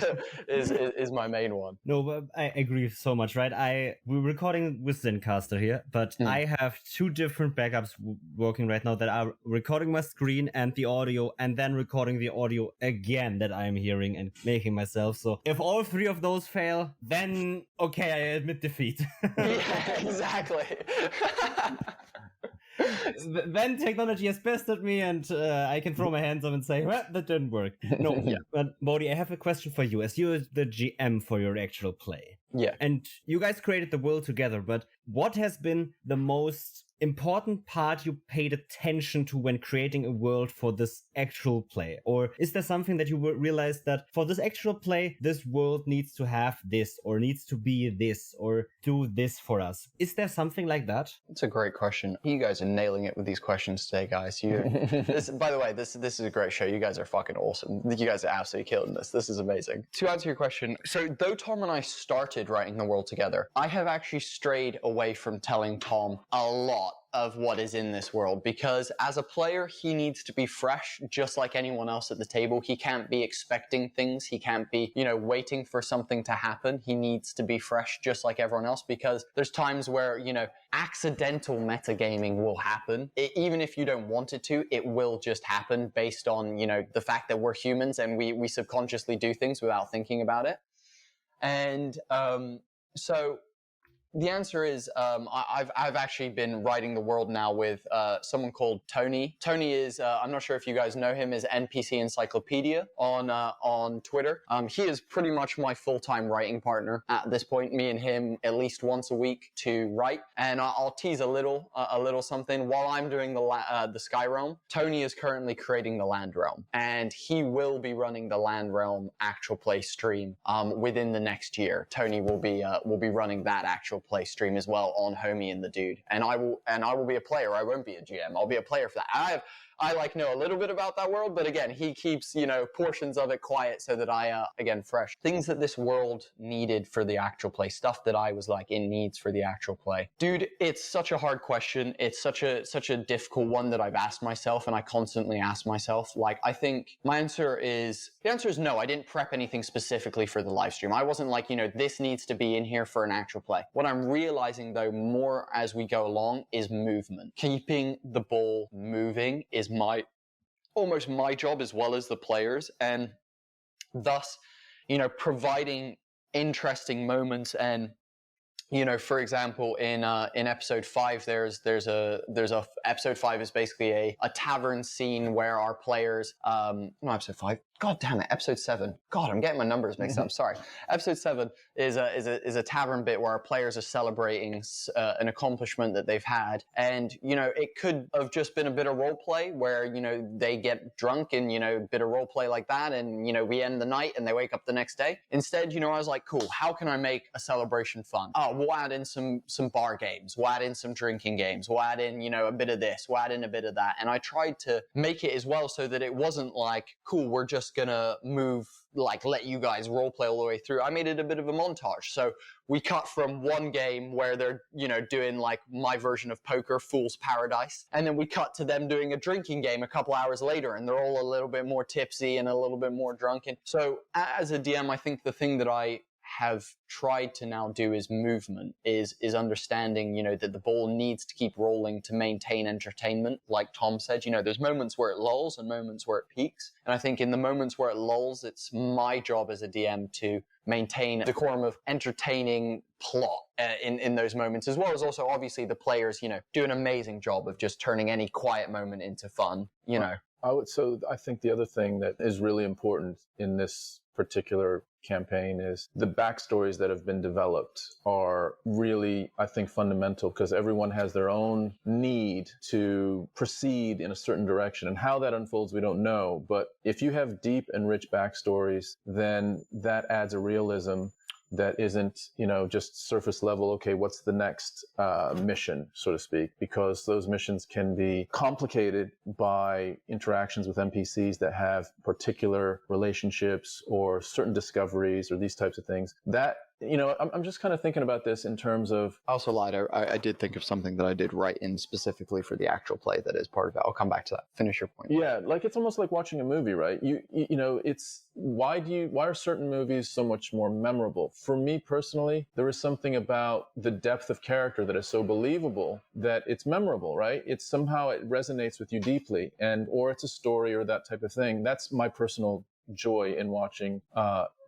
is my main one. No, but I agree so much, right? We're recording with Zencaster here, but I have two different backups working right now that are recording my screen and the audio, and then recording the audio again that I'm hearing and making myself. So if all three of those fail, then okay, I admit defeat. Yeah, exactly. Then technology has bested me, and I can throw my hands up and say, well, that didn't work. No, but Bodhi, I have a question for you. As you're the GM for your actual play. Yeah. And you guys created the world together, but what has been the most important part you paid attention to when creating a world for this actual play? Or is there something that you realized that for this actual play, this world needs to have this, or needs to be this, or do this for us? Is there something like that? It's a great question. You guys are nailing it with these questions today, guys. By the way, this is a great show. You guys are fucking awesome. You guys are absolutely killing this. This is amazing. To answer your question, so though Tom and I started writing the world together, I have actually strayed away from telling Tom a lot of what is in this world, because as a player, he needs to be fresh, just like anyone else at the table. He can't be expecting things. He can't be, waiting for something to happen. He needs to be fresh, just like everyone else, because there's times where, accidental metagaming will happen. Even if you don't want it to, it will just happen based on, the fact that we're humans and we subconsciously do things without thinking about it. And so the answer is, I've actually been writing the world now with someone called Tony. Tony is, I'm not sure if you guys know him, is NPC Encyclopedia on Twitter. He is pretty much my full-time writing partner at this point. Me and him at least once a week to write. And I'll tease a little something. While I'm doing the Sky Realm, Tony is currently creating the Land Realm, and he will be running the Land Realm actual play stream within the next year. Tony will be running that actual play stream as well on Homey and the Dude, and I will be a player. I won't be a GM. I'll be a player for that. I know a little bit about that world, but again, he keeps, portions of it quiet so that I, again, fresh. Things that this world needed for the actual play, stuff that I was like in needs for the actual play. Dude, it's such a hard question. It's such a difficult one that I've asked myself, and I constantly ask myself. Like, I think the answer is no. I didn't prep anything specifically for the live stream. I wasn't like, this needs to be in here for an actual play. What I'm realizing though, more as we go along, is movement. Keeping the ball moving is almost my job as well as the players, and thus, providing interesting moments and, for example, in episode 5, there's a episode 5 is basically a tavern scene where our players, no, episode 5. God damn it, episode 7. God, I'm getting my numbers mixed up. Sorry. Episode 7 is a tavern bit where our players are celebrating an accomplishment that they've had. And, it could have just been a bit of role play where, they get drunk and, a bit of role play like that. And, we end the night and they wake up the next day. Instead, I was like, cool, how can I make a celebration fun? Oh, we'll add in some bar games. We'll add in some drinking games. We'll add in, a bit of this. We'll add in a bit of that. And I tried to make it as well so that it wasn't like, cool, we're just gonna move, like, let you guys role play all the way through. I made it a bit of a montage. So we cut from one game where they're, doing like my version of poker, Fool's Paradise. And then we cut to them doing a drinking game a couple hours later, and they're all a little bit more tipsy and a little bit more drunken. So as a DM, I think the thing that I have tried to now do is movement, is understanding, that the ball needs to keep rolling to maintain entertainment. Like Tom said, there's moments where it lulls and moments where it peaks. And I think in the moments where it lulls, it's my job as a DM to maintain a decorum of entertaining plot in those moments, as well as also obviously the players, do an amazing job of just turning any quiet moment into fun, So I think the other thing that is really important in this particular campaign is the backstories that have been developed are really, I think, fundamental, because everyone has their own need to proceed in a certain direction, and how that unfolds we don't know. But if you have deep and rich backstories, then that adds a realism that isn't, just surface level. Okay, what's the next mission, so to speak? Because those missions can be complicated by interactions with NPCs that have particular relationships or certain discoveries or these types of things. That, I'm just kind of thinking about this in terms of... I also lied. I did think of something that I did write in specifically for the actual play that is part of it. I'll come back to that. Finish your point. Yeah, like it's almost like watching a movie, right? It's why are certain movies so much more memorable? For me personally, there is something about the depth of character that is so believable that it's memorable, right? It's somehow it resonates with you deeply, or it's a story or that type of thing. That's my personal joy in watching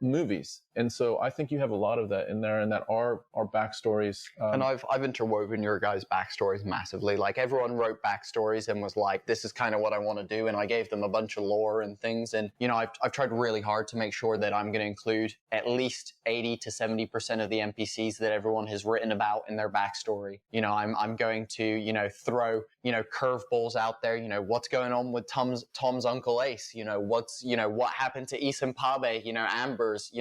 movies. And so I think you have a lot of that in there, and that our backstories. And I've interwoven your guys' backstories massively. Like, everyone wrote backstories and was like, this is kind of what I want to do. And I gave them a bunch of lore and things. And, I've tried really hard to make sure that I'm going to include at least 80 to 70% of the NPCs that everyone has written about in their backstory. I'm going to, throw, curveballs out there. What's going on with Tom's Uncle Ace? What happened to Isampabe, Amber's,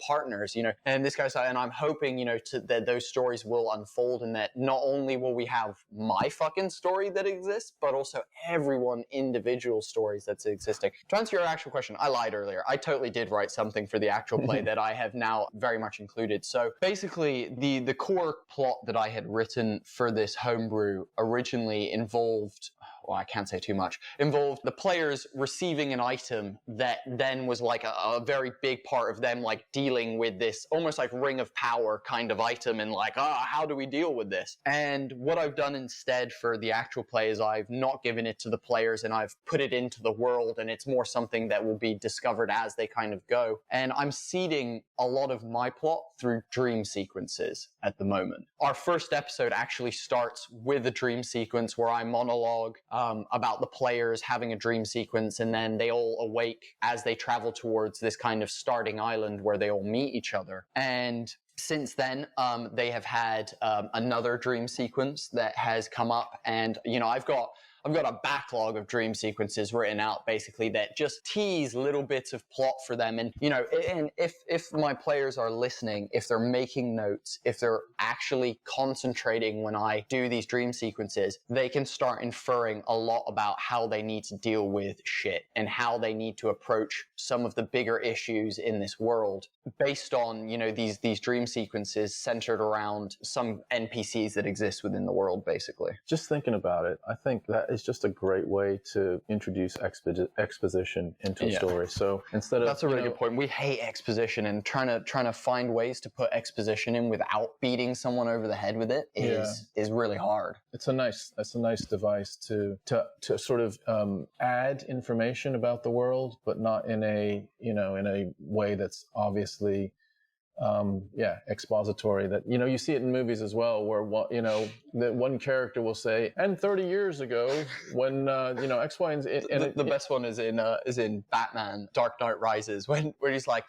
partners, and this guy's, and I'm hoping, that those stories will unfold, and that not only will we have my fucking story that exists, but also everyone individual stories that's existing. To answer your actual question, I lied earlier. I totally did write something for the actual play that I have now very much included. So basically, the core plot that I had written for this homebrew originally involved, well, I can't say too much, involved the players receiving an item that then was like a very big part of them, like dealing with this almost like ring of power kind of item, and like, how do we deal with this? And what I've done instead for the actual play is I've not given it to the players, and I've put it into the world, and it's more something that will be discovered as they kind of go. And I'm seeding a lot of my plot through dream sequences at the moment. Our first episode actually starts with a dream sequence where I monologue about the players having a dream sequence, and then they all awake as they travel towards this kind of starting island where they all meet each other. And since then, they have had another dream sequence that has come up, and I've got a backlog of dream sequences written out, basically, that just tease little bits of plot for them. And, and if my players are listening, if they're making notes, if they're actually concentrating when I do these dream sequences, they can start inferring a lot about how they need to deal with shit and how they need to approach some of the bigger issues in this world based on, these dream sequences centered around some NPCs that exist within the world, basically. Just thinking about it, I think that is just a great way to introduce exposition into a story. So instead of... That's a really good point. We hate exposition, and trying to find ways to put exposition in without beating someone over the head with it is really hard. It's a nice device to sort of add information about the world, but not in a way that's obviously expository that, you know, you see it in movies as well, where that one character will say, and 30 years ago when X, Y, and Z. And the best one is in Batman Dark Knight Rises, where he's like,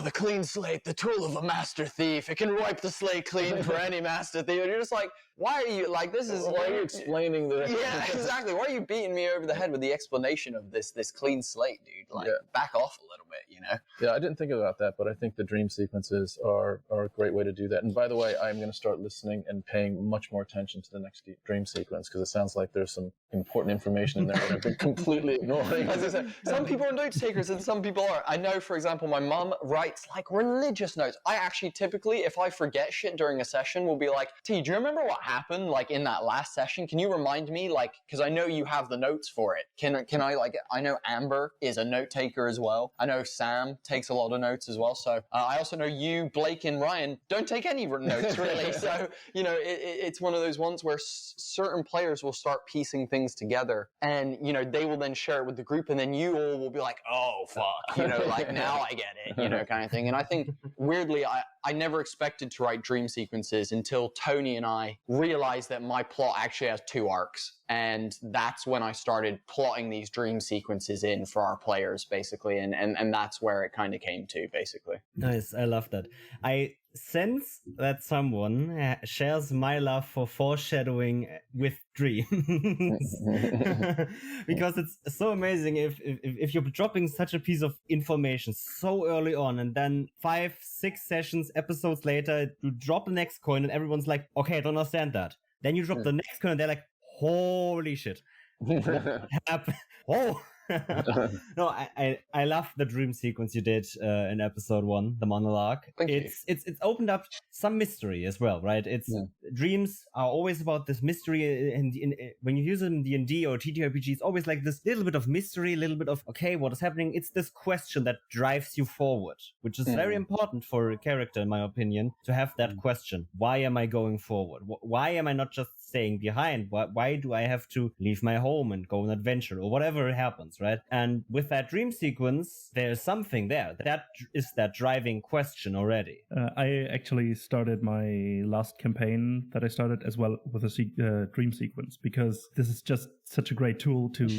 the clean slate, the tool of a master thief, it can wipe the slate clean for any master thief. And you're just like, why are you like, this is why are you explaining that? Yeah, exactly. Why are you beating me over the head with the explanation of this clean slate, dude? Like, back off a little bit, you know? Yeah, I didn't think about that, but I think the dream sequences are a great way to do that. And by the way, I'm going to start listening and paying much more attention to the next dream sequence, because it sounds like there's some important information in there that I've been completely ignoring. As I said, some people are note takers and some people aren't. I know, for example, my mum writes like religious notes. I actually typically, if I forget shit during a session, will be like, T, do you remember what happened like in that last session? Can you remind me? Like, because I know you have the notes for it. Can I like, I know Amber is a note taker as well. I know Sam takes a lot of notes as well. So I also know you, Blake, and Ryan don't take any notes really. So, you know, it's one of those ones where certain players will start piecing things together, and, you know, they will then share it with the group, and then you all will be like, oh, fuck, you know, like, now I get it, you know, kind of thing. And I think, weirdly, I never expected to write dream sequences until Tony and I realized that my plot actually has 2 arcs. And that's when I started plotting these dream sequences in for our players, basically. And that's where it kind of came to, basically. Nice. I love that. I sense that someone shares my love for foreshadowing with dreams. Because it's so amazing if you're dropping such a piece of information so early on, and then 5-6 sessions, episodes later, you drop the next coin and everyone's like, okay, I don't understand that. Then you drop the next coin and they're like, holy shit. Oh. No, I love the dream sequence you did in episode 1, the monologue. It's opened up some mystery as well, right? Dreams are always about this mystery, and when you use it in D&D or TTRPG, it's always like this little bit of mystery, a little bit of, okay, what is happening? It's this question that drives you forward, which is very important for a character, in my opinion, to have that question. Why am I going forward? Why am I not just staying behind? Why do I have to leave my home and go on an adventure or whatever happens, right? And with that dream sequence, there's something there. That is that driving question already. I actually started my last campaign that I started as well with a dream sequence, because this is just such a great tool to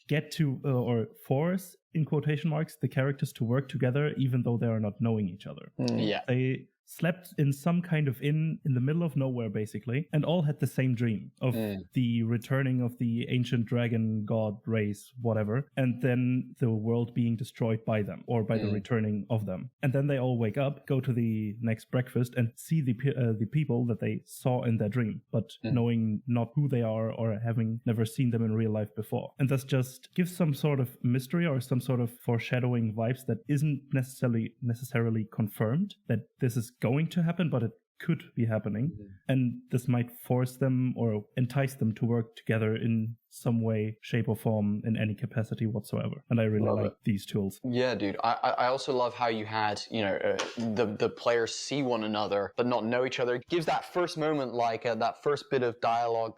get to or force, in quotation marks, the characters to work together even though they are not knowing each other. Yeah. They slept in some kind of inn in the middle of nowhere, basically, and all had the same dream of the returning of the ancient dragon god race, whatever, and then the world being destroyed by them, or by the returning of them. And then they all wake up, go to the next breakfast, and see the people that they saw in their dream, but knowing not who they are or having never seen them in real life before. And this just gives some sort of mystery or some sort of foreshadowing vibes that isn't necessarily confirmed that this is going to happen, but it could be happening. And this might force them or entice them to work together in some way, shape, or form, in any capacity whatsoever. And I really like these tools. Yeah, dude. I also love how you had, you know, the players see one another but not know each other. It gives that first moment, like that first bit of dialogue,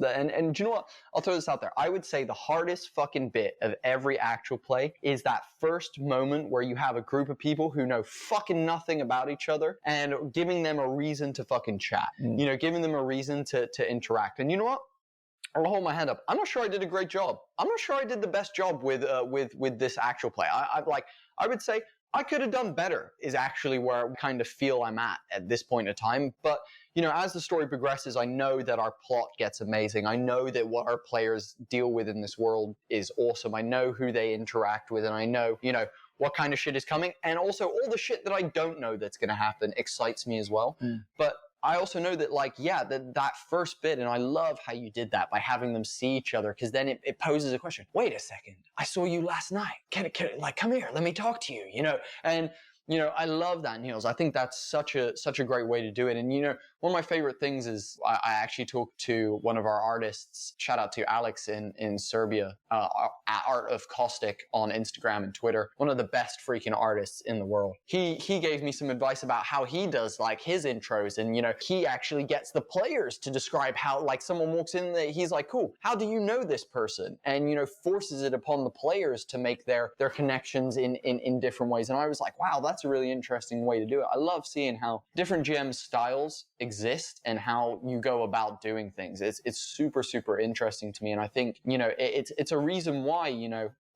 and do you know what? I'll throw this out there. I would say the hardest fucking bit of every actual play is that first moment where you have a group of people who know fucking nothing about each other and giving them a reason to fucking chat. You know, giving them a reason to interact. And you know what? I'll hold my hand up. I'm not sure I did a great job. I'm not sure I did the best job with this actual play. I would say I could have done better is actually where I kind of feel I'm at this point in time. But, you know, as the story progresses, I know that our plot gets amazing. I know that what our players deal with in this world is awesome. I know who they interact with, and I know, you know, what kind of shit is coming. And also all the shit that I don't know that's going to happen excites me as well. But I also know that, like, yeah, that first bit, and I love how you did that by having them see each other, because then it poses a question. Wait a second, I saw you last night. Can come here, let me talk to you, you know? And, you know, I love that, Nils. I think that's such a great way to do it. And, you know, one of my favorite things is I actually talked to one of our artists, shout out to Alex in Serbia, at Art of Caustic on Instagram and Twitter, one of the best freaking artists in the world. He gave me some advice about how he does like his intros, and he actually gets the players to describe how, like, someone walks in there, he's like, cool, how do you know this person? And forces it upon the players to make their connections in different ways. And I was like, wow, that's a really interesting way to do it. I love seeing how different GM styles exist and how you go about doing things. It's super, super interesting to me. And I think, it's a reason why,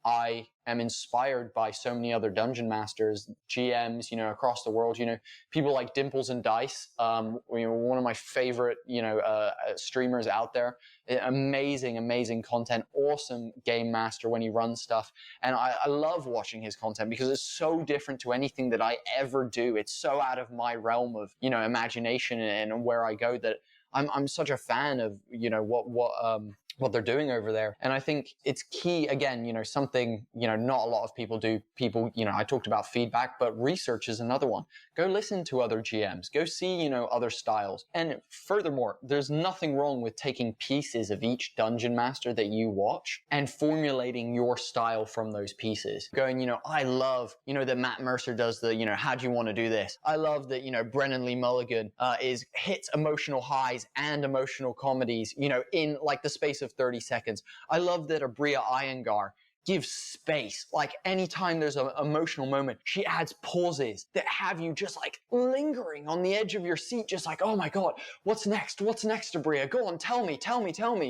I am inspired by so many other dungeon masters, GMs, across the world, people like Dimples and Dice, one of my favorite, streamers out there. Amazing content, awesome game master when he runs stuff. And I love watching his content because it's so different to anything that I ever do. It's so out of my realm of, imagination and where I go that I'm such a fan of, what they're doing over there. And I think it's key, again, something, not a lot of people do. People, I talked about feedback, but research is another one. Go listen to other GMs, go see, other styles. And furthermore, there's nothing wrong with taking pieces of each dungeon master that you watch and formulating your style from those pieces. Going, I love, that Matt Mercer does the, how do you want to do this? I love that, Brennan Lee Mulligan hits emotional highs and emotional comedies, in like the space of 30 seconds. I love that Abria Iyengar gives space. Like anytime there's an emotional moment, she adds pauses that have you just like lingering on the edge of your seat, just like, oh my God, what's next? What's next, Abria? Go on, tell me,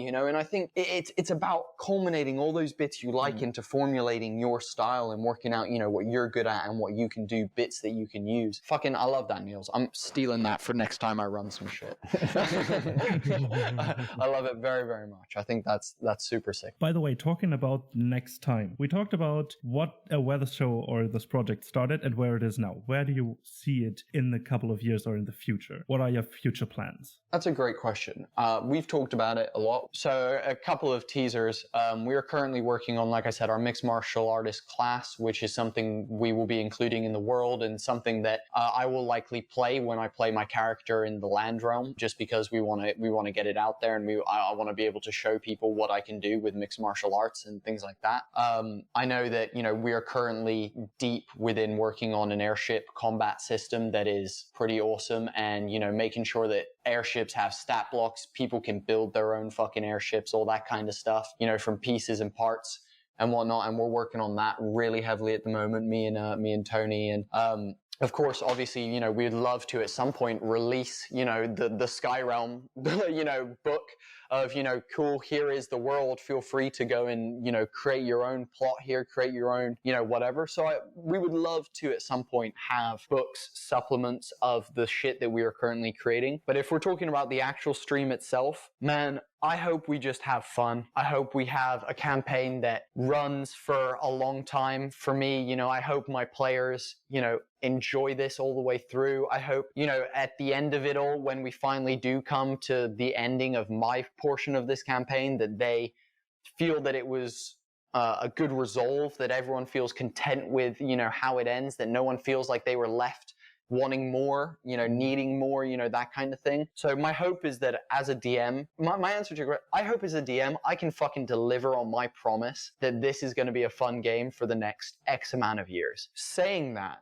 and I think it's about culminating all those bits you like into formulating your style and working out, what you're good at and what you can do, bits that you can use. Fucking, I love that, Nils. I'm stealing that for next time I run some shit. I love it very, very much. I think that's super sick. By the way, talking about next time, we talked about what where the show or this project started and where it is now. Where do you see it in a couple of years or in the future? What are your future plans? That's a great question. We've talked about it a lot. So a couple of teasers. We are currently working on, like I said, our mixed martial artist class, which is something we will be including in the world and something that I will likely play when I play my character in the land realm, just because we want to get it out there, and I want to be able to show people what I can do with mixed martial arts and things like that. I know that, we are currently deep within working on an airship combat system that is pretty awesome, and, making sure that airships have stat blocks, people can build their own fucking airships, all that kind of stuff, from pieces and parts and whatnot. And we're working on that really heavily at the moment, me and Tony. And, of course, obviously, we'd love to at some point release, the Sky Realm, book of, cool, here is the world. Feel free to go and, create your own plot here, create your own, whatever. So we would love to at some point have books, supplements of the shit that we are currently creating. But if we're talking about the actual stream itself, man, I hope we just have fun. I hope we have a campaign that runs for a long time. For me, I hope my players, enjoy this all the way through. I hope, at the end of it all, when we finally do come to the ending of my portion of this campaign, that they feel that it was a good resolve, that everyone feels content with, how it ends, that no one feels like they were left wanting more, needing more, that kind of thing. So my hope is that as a DM, my answer to your, I hope as a DM, I can fucking deliver on my promise that this is going to be a fun game for the next X amount of years. Saying that,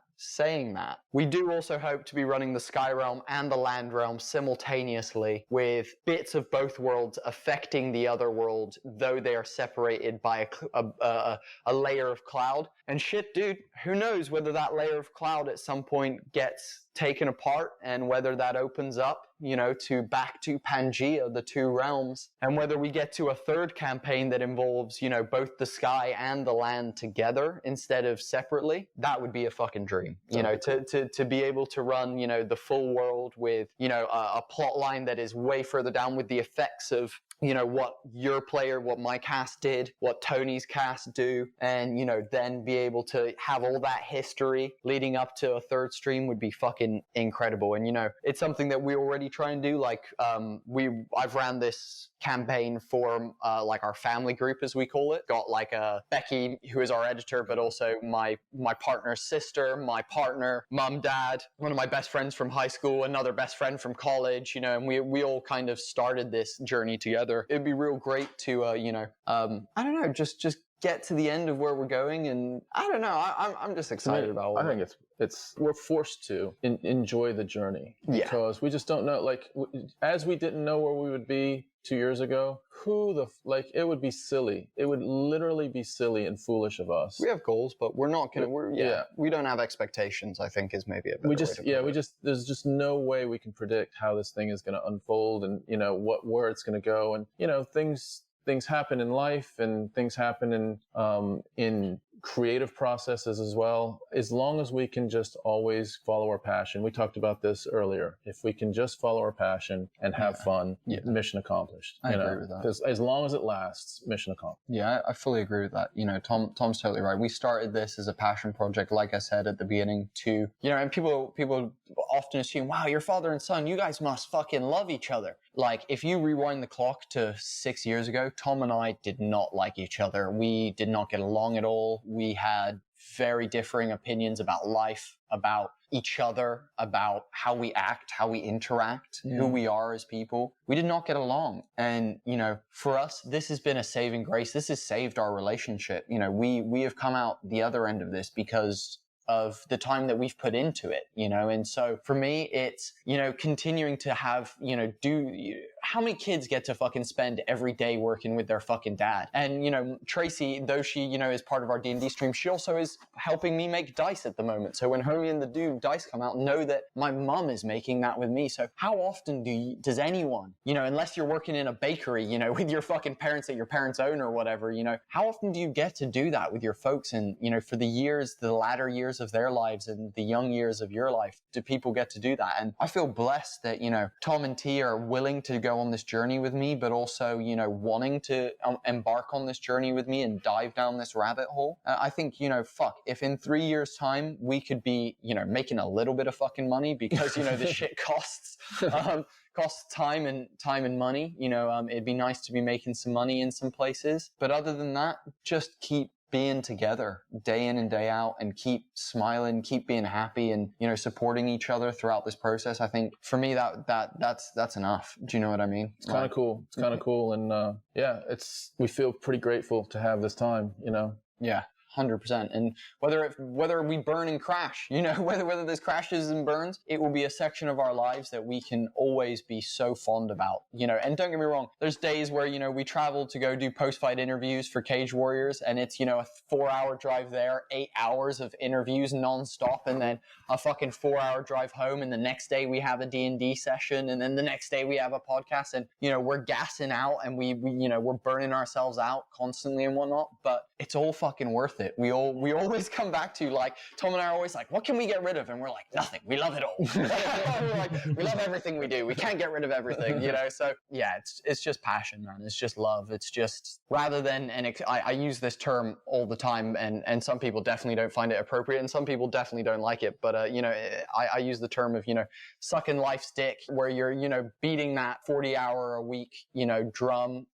we do also hope to be running the Sky Realm and the Land Realm simultaneously, with bits of both worlds affecting the other world, though they are separated by a layer of cloud. And shit, dude, who knows whether that layer of cloud at some point gets taken apart, and whether that opens up, to back to Pangaea, the two realms, and whether we get to a third campaign that involves, both the sky and the land together instead of separately. That would be a fucking dream, to be able to run, the full world with, a plot line that is way further down, with the effects of, what your player, what my cast did, what Tony's cast do, and, then be able to have all that history leading up to a third stream would be fucking incredible. And, it's something that we already try and do. Like, I've ran this campaign for like our family group, as we call it. Got like Becky, who is our editor, but also my partner's sister, my partner, mum, dad, one of my best friends from high school, another best friend from college, you know, and we all kind of started this journey together. It'd be real great to, you know, I don't know, just get to the end of where we're going. And I don't know, I'm just excited about all I think it's we're forced to enjoy the journey, because we just don't know, like, as we didn't know where we would be 2 years ago, it would be silly. It would literally be silly and foolish of us. We have goals, but we're not going to, we don't have expectations, I think, is maybe a better way to put it. There's just no way we can predict how this thing is going to unfold, and, you know, where it's going to go. And, you know, things happen in life, and things happen in creative processes as well. As long as we can just always follow our passion. We talked about this earlier. If we can just follow our passion and have fun, mission accomplished. I agree with that. Because as long as it lasts, mission accomplished. Yeah, I fully agree with that. You know, Tom's totally right. We started this as a passion project, like I said at the beginning, to, you know, and people often assume, wow, you're father and son, you guys must fucking love each other. Like, if you rewind the clock to 6 years ago, Tom and I did not like each other. We did not get along at all. We had very differing opinions about life, about each other, about how we act, how we interact, who we are as people. We did not get along. And, you know, for us, this has been a saving grace. This has saved our relationship. You know, we have come out the other end of this because of the time that we've put into it, you know. And so for me, it's, you know, continuing to have, you know, how many kids get to fucking spend every day working with their fucking dad? And, you know, Tracy, though she, you know, is part of our D&D stream, she also is helping me make dice at the moment. So when Homey and the Dude dice come out, know that my mum is making that with me. So how often does anyone, you know, unless you're working in a bakery, you know, with your fucking parents that your parents own or whatever, you know, how often do you get to do that with your folks? And, you know, for the latter years of their lives and the young years of your life, do people get to do that? And I feel blessed that, you know, Tom and T are willing to go on this journey with me, but also, you know, wanting to embark on this journey with me and dive down this rabbit hole. I think, you know, if in 3 years time we could be, you know, making a little bit of fucking money, because, you know, this shit costs time and money, you know, it'd be nice to be making some money in some places. But other than that, just keep being together day in and day out, and keep smiling, keep being happy, and, you know, supporting each other throughout this process. I think for me that's enough. Do you know what I mean? It's kind of cool. It's kind of cool. And we feel pretty grateful to have this time, you know? Yeah. 100%. And whether we burn and crash, you know, whether this crashes and burns, it will be a section of our lives that we can always be so fond about, you know. And don't get me wrong, there's days where, you know, we travel to go do post-fight interviews for Cage Warriors, and it's, you know, a 4-hour drive there, 8 hours of interviews nonstop, and then a fucking 4-hour drive home, and the next day we have a D&D session, and then the next day we have a podcast, and, you know, we're gassing out, and we you know, we're burning ourselves out constantly and whatnot, but it's all fucking worth it. We always come back to, like, Tom and I are always like, what can we get rid of? And we're like, nothing. We love it all. We're like, we love everything we do. We can't get rid of everything, you know? So yeah, it's just passion, man. It's just love. It's just, rather than, I use this term all the time, and some people definitely don't find it appropriate, and some people definitely don't like it. But, you know, I use the term of, you know, sucking life's dick, where you're, you know, beating that 40-hour a week, you know, drum,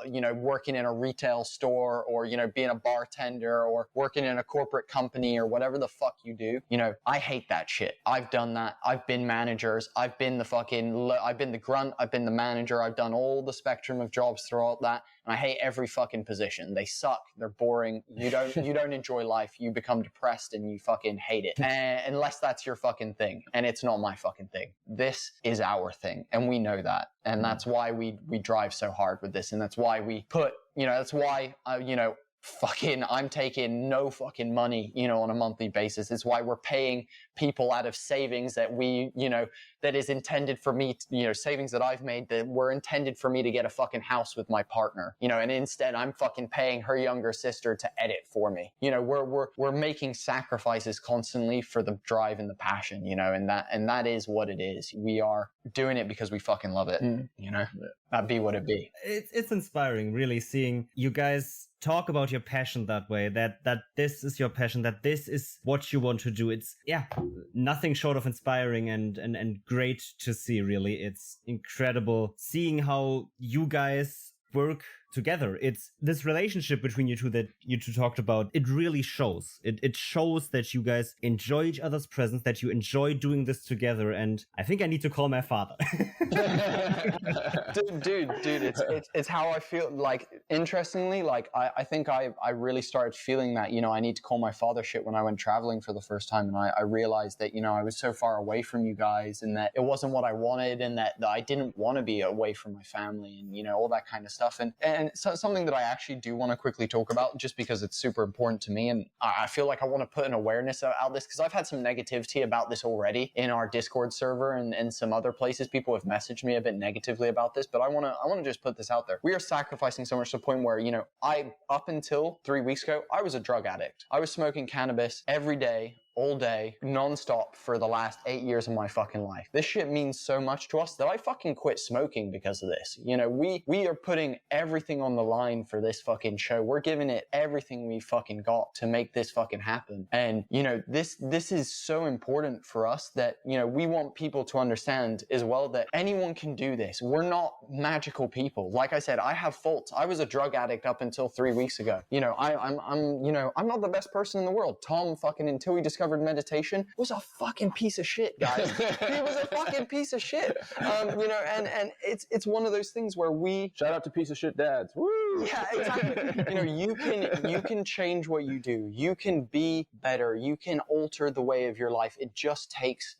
you know, working in a retail store, or, you know, being a bartender, or working in a corporate company, or whatever the fuck you do. You know, I hate that shit. I've done that. I've been managers. I've been the grunt. I've been the manager. I've done all the spectrum of jobs throughout that. And I hate every fucking position. They suck. They're boring. You don't enjoy life. You become depressed and you fucking hate it. And unless that's your fucking thing. And it's not my fucking thing. This is our thing. And we know that. And that's why we drive so hard with this. And that's why we put, you know, that's why, you know, fucking, I'm taking no fucking money, you know, on a monthly basis. It's why we're paying people out of savings that we, you know, that is intended for me, you know, savings that I've made that were intended for me to get a fucking house with my partner, you know, and instead I'm fucking paying her younger sister to edit for me. You know, we're making sacrifices constantly for the drive and the passion, you know, and that is what it is. We are doing it because we fucking love it, you know. That'd be what it be. It's inspiring, really, seeing you guys talk about your passion that way, that this is your passion, that this is what you want to do. It's, yeah, nothing short of inspiring and great great to see, really. It's incredible seeing how you guys work together. It's this relationship between you two that you two talked about. It really shows. It shows that you guys enjoy each other's presence, that you enjoy doing this together. And I think I need to call my father. dude, it's how I feel. Like, interestingly, like I think I really started feeling that, you know, I need to call my father shit when I went traveling for the first time, and I realized that, you know, I was so far away from you guys, and that it wasn't what I wanted, and that I didn't want to be away from my family, and, you know, all that kind of stuff. And so something that I actually do want to quickly talk about, just because it's super important to me, and I feel like I want to put an awareness out this, because I've had some negativity about this already in our Discord server and some other places. People have messaged me a bit negatively about this, but I want to just put this out there. We are sacrificing so much to the point where, you know, up until 3 weeks ago, I was a drug addict. I was smoking cannabis every day, all day, non-stop for the last 8 years of my fucking life. This shit means so much to us that I fucking quit smoking because of this. You know, we are putting everything on the line for this fucking show. We're giving it everything we fucking got to make this fucking happen. And, you know, this is so important for us that, you know, we want people to understand as well that anyone can do this. We're not magical people. Like I said, I have faults. I was a drug addict up until 3 weeks ago. You know, I'm not the best person in the world. Tom fucking, until we discovered meditation, was a fucking piece of shit, guys. He was a fucking piece of shit. You know, and it's one of those things where we shout out to piece of shit dads. Woo! Yeah, exactly. You know, you can change what you do. You can be better. You can alter the way of your life. It just takes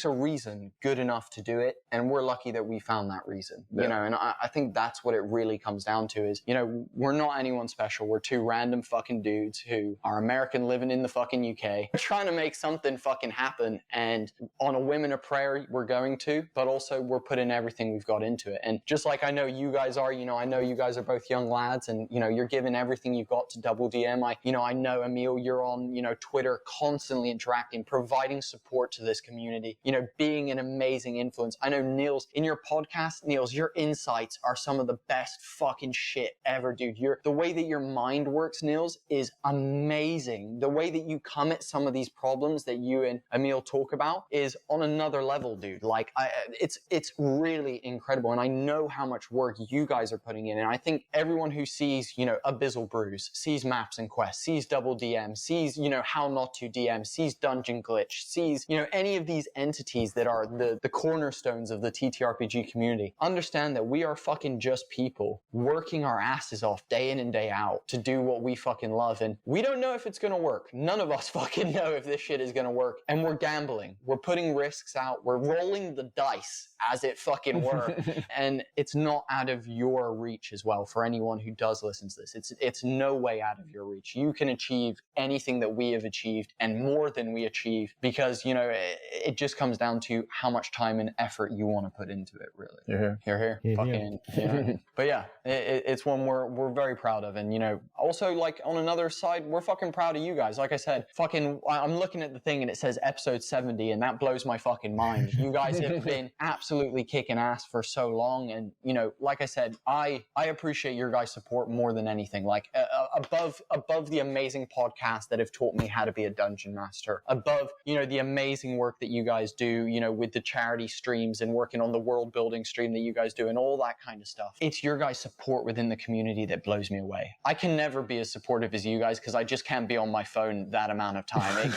a reason good enough to do it, and we're lucky that we found that reason. Yeah. You know, and I think that's what it really comes down to is, you know, we're not anyone special. We're two random fucking dudes who are American living in the fucking UK. We're trying to make something fucking happen, and on a whim and a prayer, we're going to, but also we're putting everything we've got into it. And just like I know you guys are, you know, I know you guys are both young lads, and, you know, you're giving everything you've got to DoubleDM. I know, Emil, you're on, you know, Twitter, constantly interacting, providing support to this community, you know, being an amazing influence. I know, Nils, in your podcast, Nils, your insights are some of the best fucking shit ever, dude. The way that your mind works, Nils, is amazing. The way that you come at some of these problems that you and Emil talk about is on another level, dude. Like, it's really incredible, and I know how much work you guys are putting in, and I think everyone who sees, you know, Abyssal Brews, sees Maps and Quests, sees DoubleDM, sees, you know, How Not to DM, sees Dungeon Glitch, sees, you know, any of these entities that are the cornerstones of the TTRPG community, understand that we are fucking just people working our asses off day in and day out to do what we fucking love, and we don't know if it's gonna work. None of us fucking know if this shit is gonna work, and we're gambling. We're putting risks out. We're rolling the dice, as it fucking were, and it's not out of your reach as well. For anyone who does listen to this, it's no way out of your reach. You can achieve anything that we have achieved and more than we achieve, because, you know, it just comes down to how much time and effort you want to put into it, really. Here. Fucking, you know. But yeah, it's one we're very proud of. And, you know, also, like, on another side, we're fucking proud of you guys. Like I said, fucking, I'm looking at the thing and it says episode 70, and that blows my fucking mind. You guys have been absolutely kicking ass for so long, and, you know, like I said, I appreciate your guys' support more than anything. Like, above the amazing podcasts that have taught me how to be a dungeon master, above, you know, the amazing work that you guys do, you know, with the charity streams and working on the world building stream that you guys do and all that kind of stuff. It's your guys' support within the community that blows me away. I can never be as supportive as you guys because I just can't be on my phone that amount of time.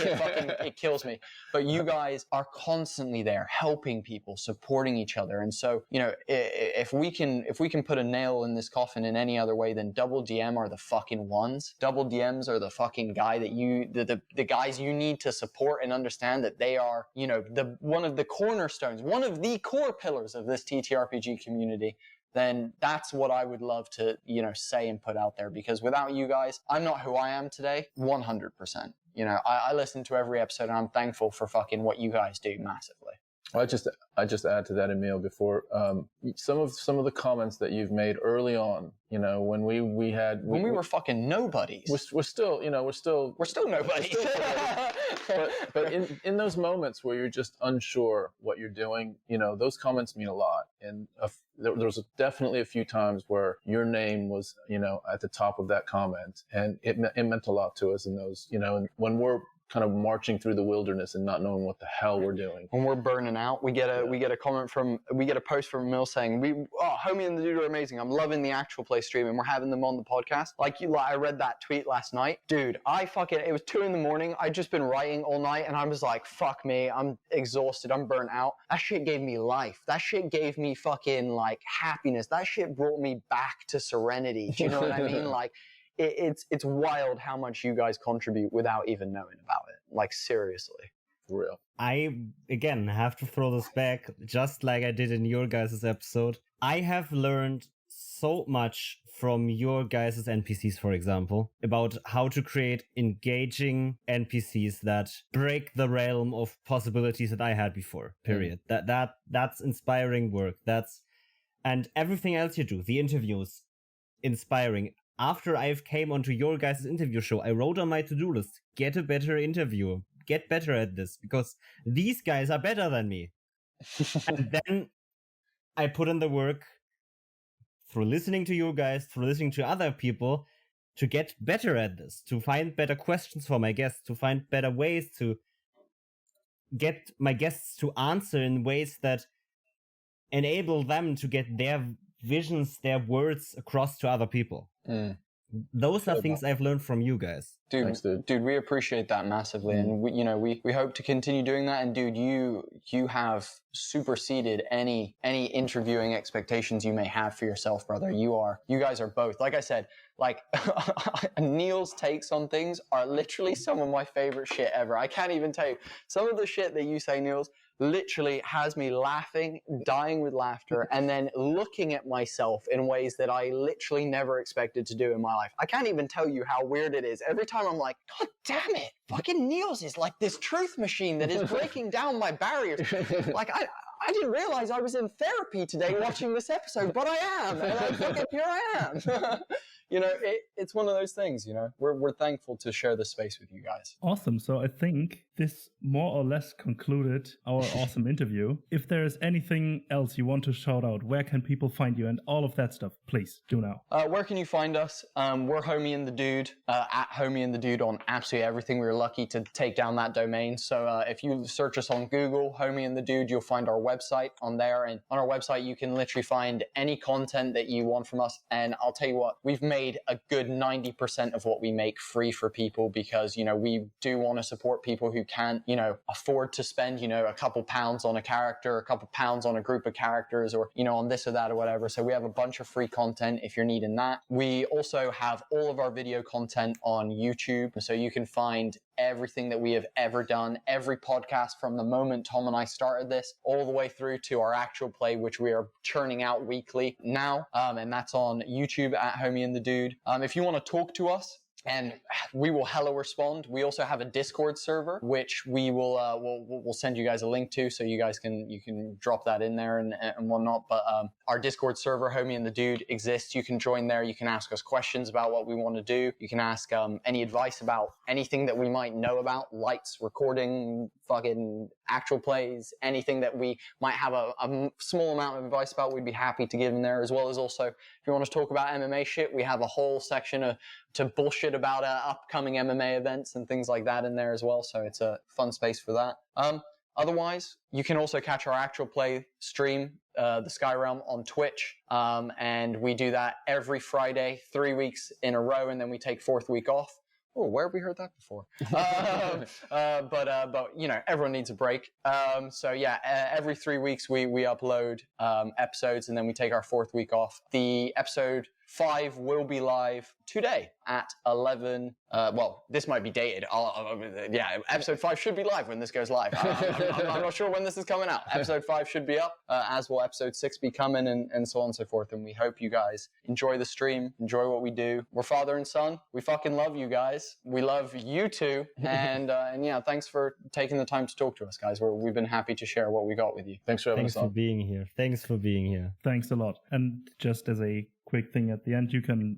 It kills me. But you guys are constantly there helping people, supporting each other. And so, you know, if we can put a nail in this coffin in any other way, then DoubleDM are the fucking ones. DoubleDMs are the fucking guy that the guys you need to support and understand that they are, you know, one of the cornerstones, one of the core pillars of this TTRPG community. Then that's what I would love to, you know, say and put out there, because without you guys, I'm not who I am today, 100%. You know, I listen to every episode and I'm thankful for fucking what you guys do massively. I just add to that, Emil, before some of the comments that you've made early on. You know, when we were fucking nobodies. We're still nobodies. But in those moments where you're just unsure what you're doing, you know, those comments mean a lot. And there was definitely a few times where your name was, you know, at the top of that comment, and it meant a lot to us in those, you know, and when we're kind of marching through the wilderness and not knowing what the hell we're doing. When we're burning out, we get a post from Emil saying, Homey and the Dude are amazing. I'm loving the actual play stream and we're having them on the podcast. I read that tweet last night. Dude, it was 2 a.m. I'd just been writing all night and I was like, fuck me, I'm exhausted, I'm burnt out. That shit gave me life. That shit gave me fucking like happiness. That shit brought me back to serenity. Do you know what I mean? Like, it's wild how much you guys contribute without even knowing about it. Like, seriously. For real. I, again, have to throw this back, just like I did in your guys' episode. I have learned so much from your guys' NPCs, for example, about how to create engaging NPCs that break the realm of possibilities that I had before, period. That's inspiring work. And everything else you do, the interviews, inspiring. After I came onto your guys' interview show, I wrote on my to-do list, get a better interview, get better at this, because these guys are better than me. And then I put in the work through listening to you guys, through listening to other people, to get better at this, to find better questions for my guests, to find better ways to get my guests to answer in ways that enable them to get their visions, their words across to other people. Those are things I've learned from you guys. Dude, thanks, dude. Dude, we appreciate that massively, and we hope to continue doing that. And dude, you have superseded any interviewing expectations you may have for yourself, brother. You guys are both, like I said, like Nils' takes on things are literally some of my favorite shit ever. I can't even tell you some of the shit that you say, Nils, literally has me laughing, dying with laughter, and then looking at myself in ways that I literally never expected to do in my life. I can't even tell you how weird it is. Every time I'm like, God damn it, fucking Nils is like this truth machine that is breaking down my barriers. Like, I didn't realize I was in therapy today watching this episode, but I am, and here I am. It's one of those things, we're thankful to share this space with you guys. Awesome. So I think this more or less concluded our awesome interview. If there is anything else you want to shout out, where can people find you and all of that stuff, please do now. Where can you find us? We're Homey and the Dude, at Homey and the Dude on absolutely everything. We were lucky to take down that domain. So if you search us on Google, Homey and the Dude, you'll find our website on there. And on our website, you can literally find any content that you want from us. And I'll tell you what, we've made a good 90% of what we make free for people because, we do want to support people who can't, afford to spend, a couple pounds on a character, a couple pounds on a group of characters or, on this or that or whatever. So we have a bunch of free content if you're needing that. We also have all of our video content on YouTube. So you can find everything that we have ever done, every podcast from the moment Tom and I started this, all the way through to our actual play, which we are churning out weekly now. And that's on YouTube at Homey and the Dude. If you want to talk to us, and we will hella respond. We also have a Discord server, which we will we'll send you guys a link to, so you guys can drop that in there and whatnot. But our Discord server, Homey and the Dude, exists. You can join there. You can ask us questions about what we want to do. You can ask any advice about anything that we might know about, lights, recording, fucking actual plays, anything that we might have a small amount of advice about. We'd be happy to give in there, as well as also if you want to talk about MMA shit, we have a whole section to bullshit about upcoming MMA events and things like that in there as well. So it's a fun space for that. Otherwise, you can also catch our actual play stream, the Sky Realm, on Twitch. And we do that every Friday, 3 weeks in a row, and then we take 4th week off. Oh, where have we heard that before? But everyone needs a break. So yeah, every 3 weeks we upload episodes, and then we take our 4th week off. The episode 5 will be live today at 11. Well, this might be dated. Episode 5 should be live when this goes live. I'm not sure when this is coming out. Episode 5 should be up, as will episode 6 be coming, and so on and so forth. And we hope you guys enjoy the stream, enjoy what we do. We're father and son. We fucking love you guys. We love you too. And yeah, thanks for taking the time to talk to us, guys. We've been happy to share what we got with you. Thanks for having us on. Thanks for being here. Thanks for being here. Thanks a lot. And just as a quick thing at the end, you can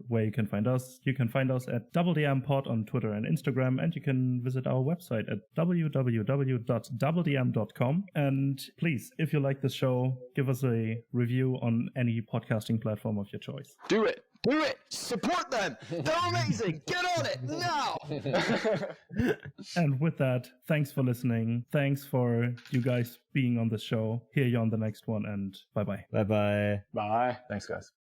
find us. You can find us at DoubleDM Pod on Twitter and Instagram, and you can visit our website at www.doubledm.com. And please, if you like this show, give us a review on any podcasting platform of your choice. Do it. Do it! Support them! They're amazing! Get on it now! And with that, thanks for listening. Thanks for you guys being on the show. Hear you on the next one, and bye-bye. Bye-bye. Bye. Thanks, guys.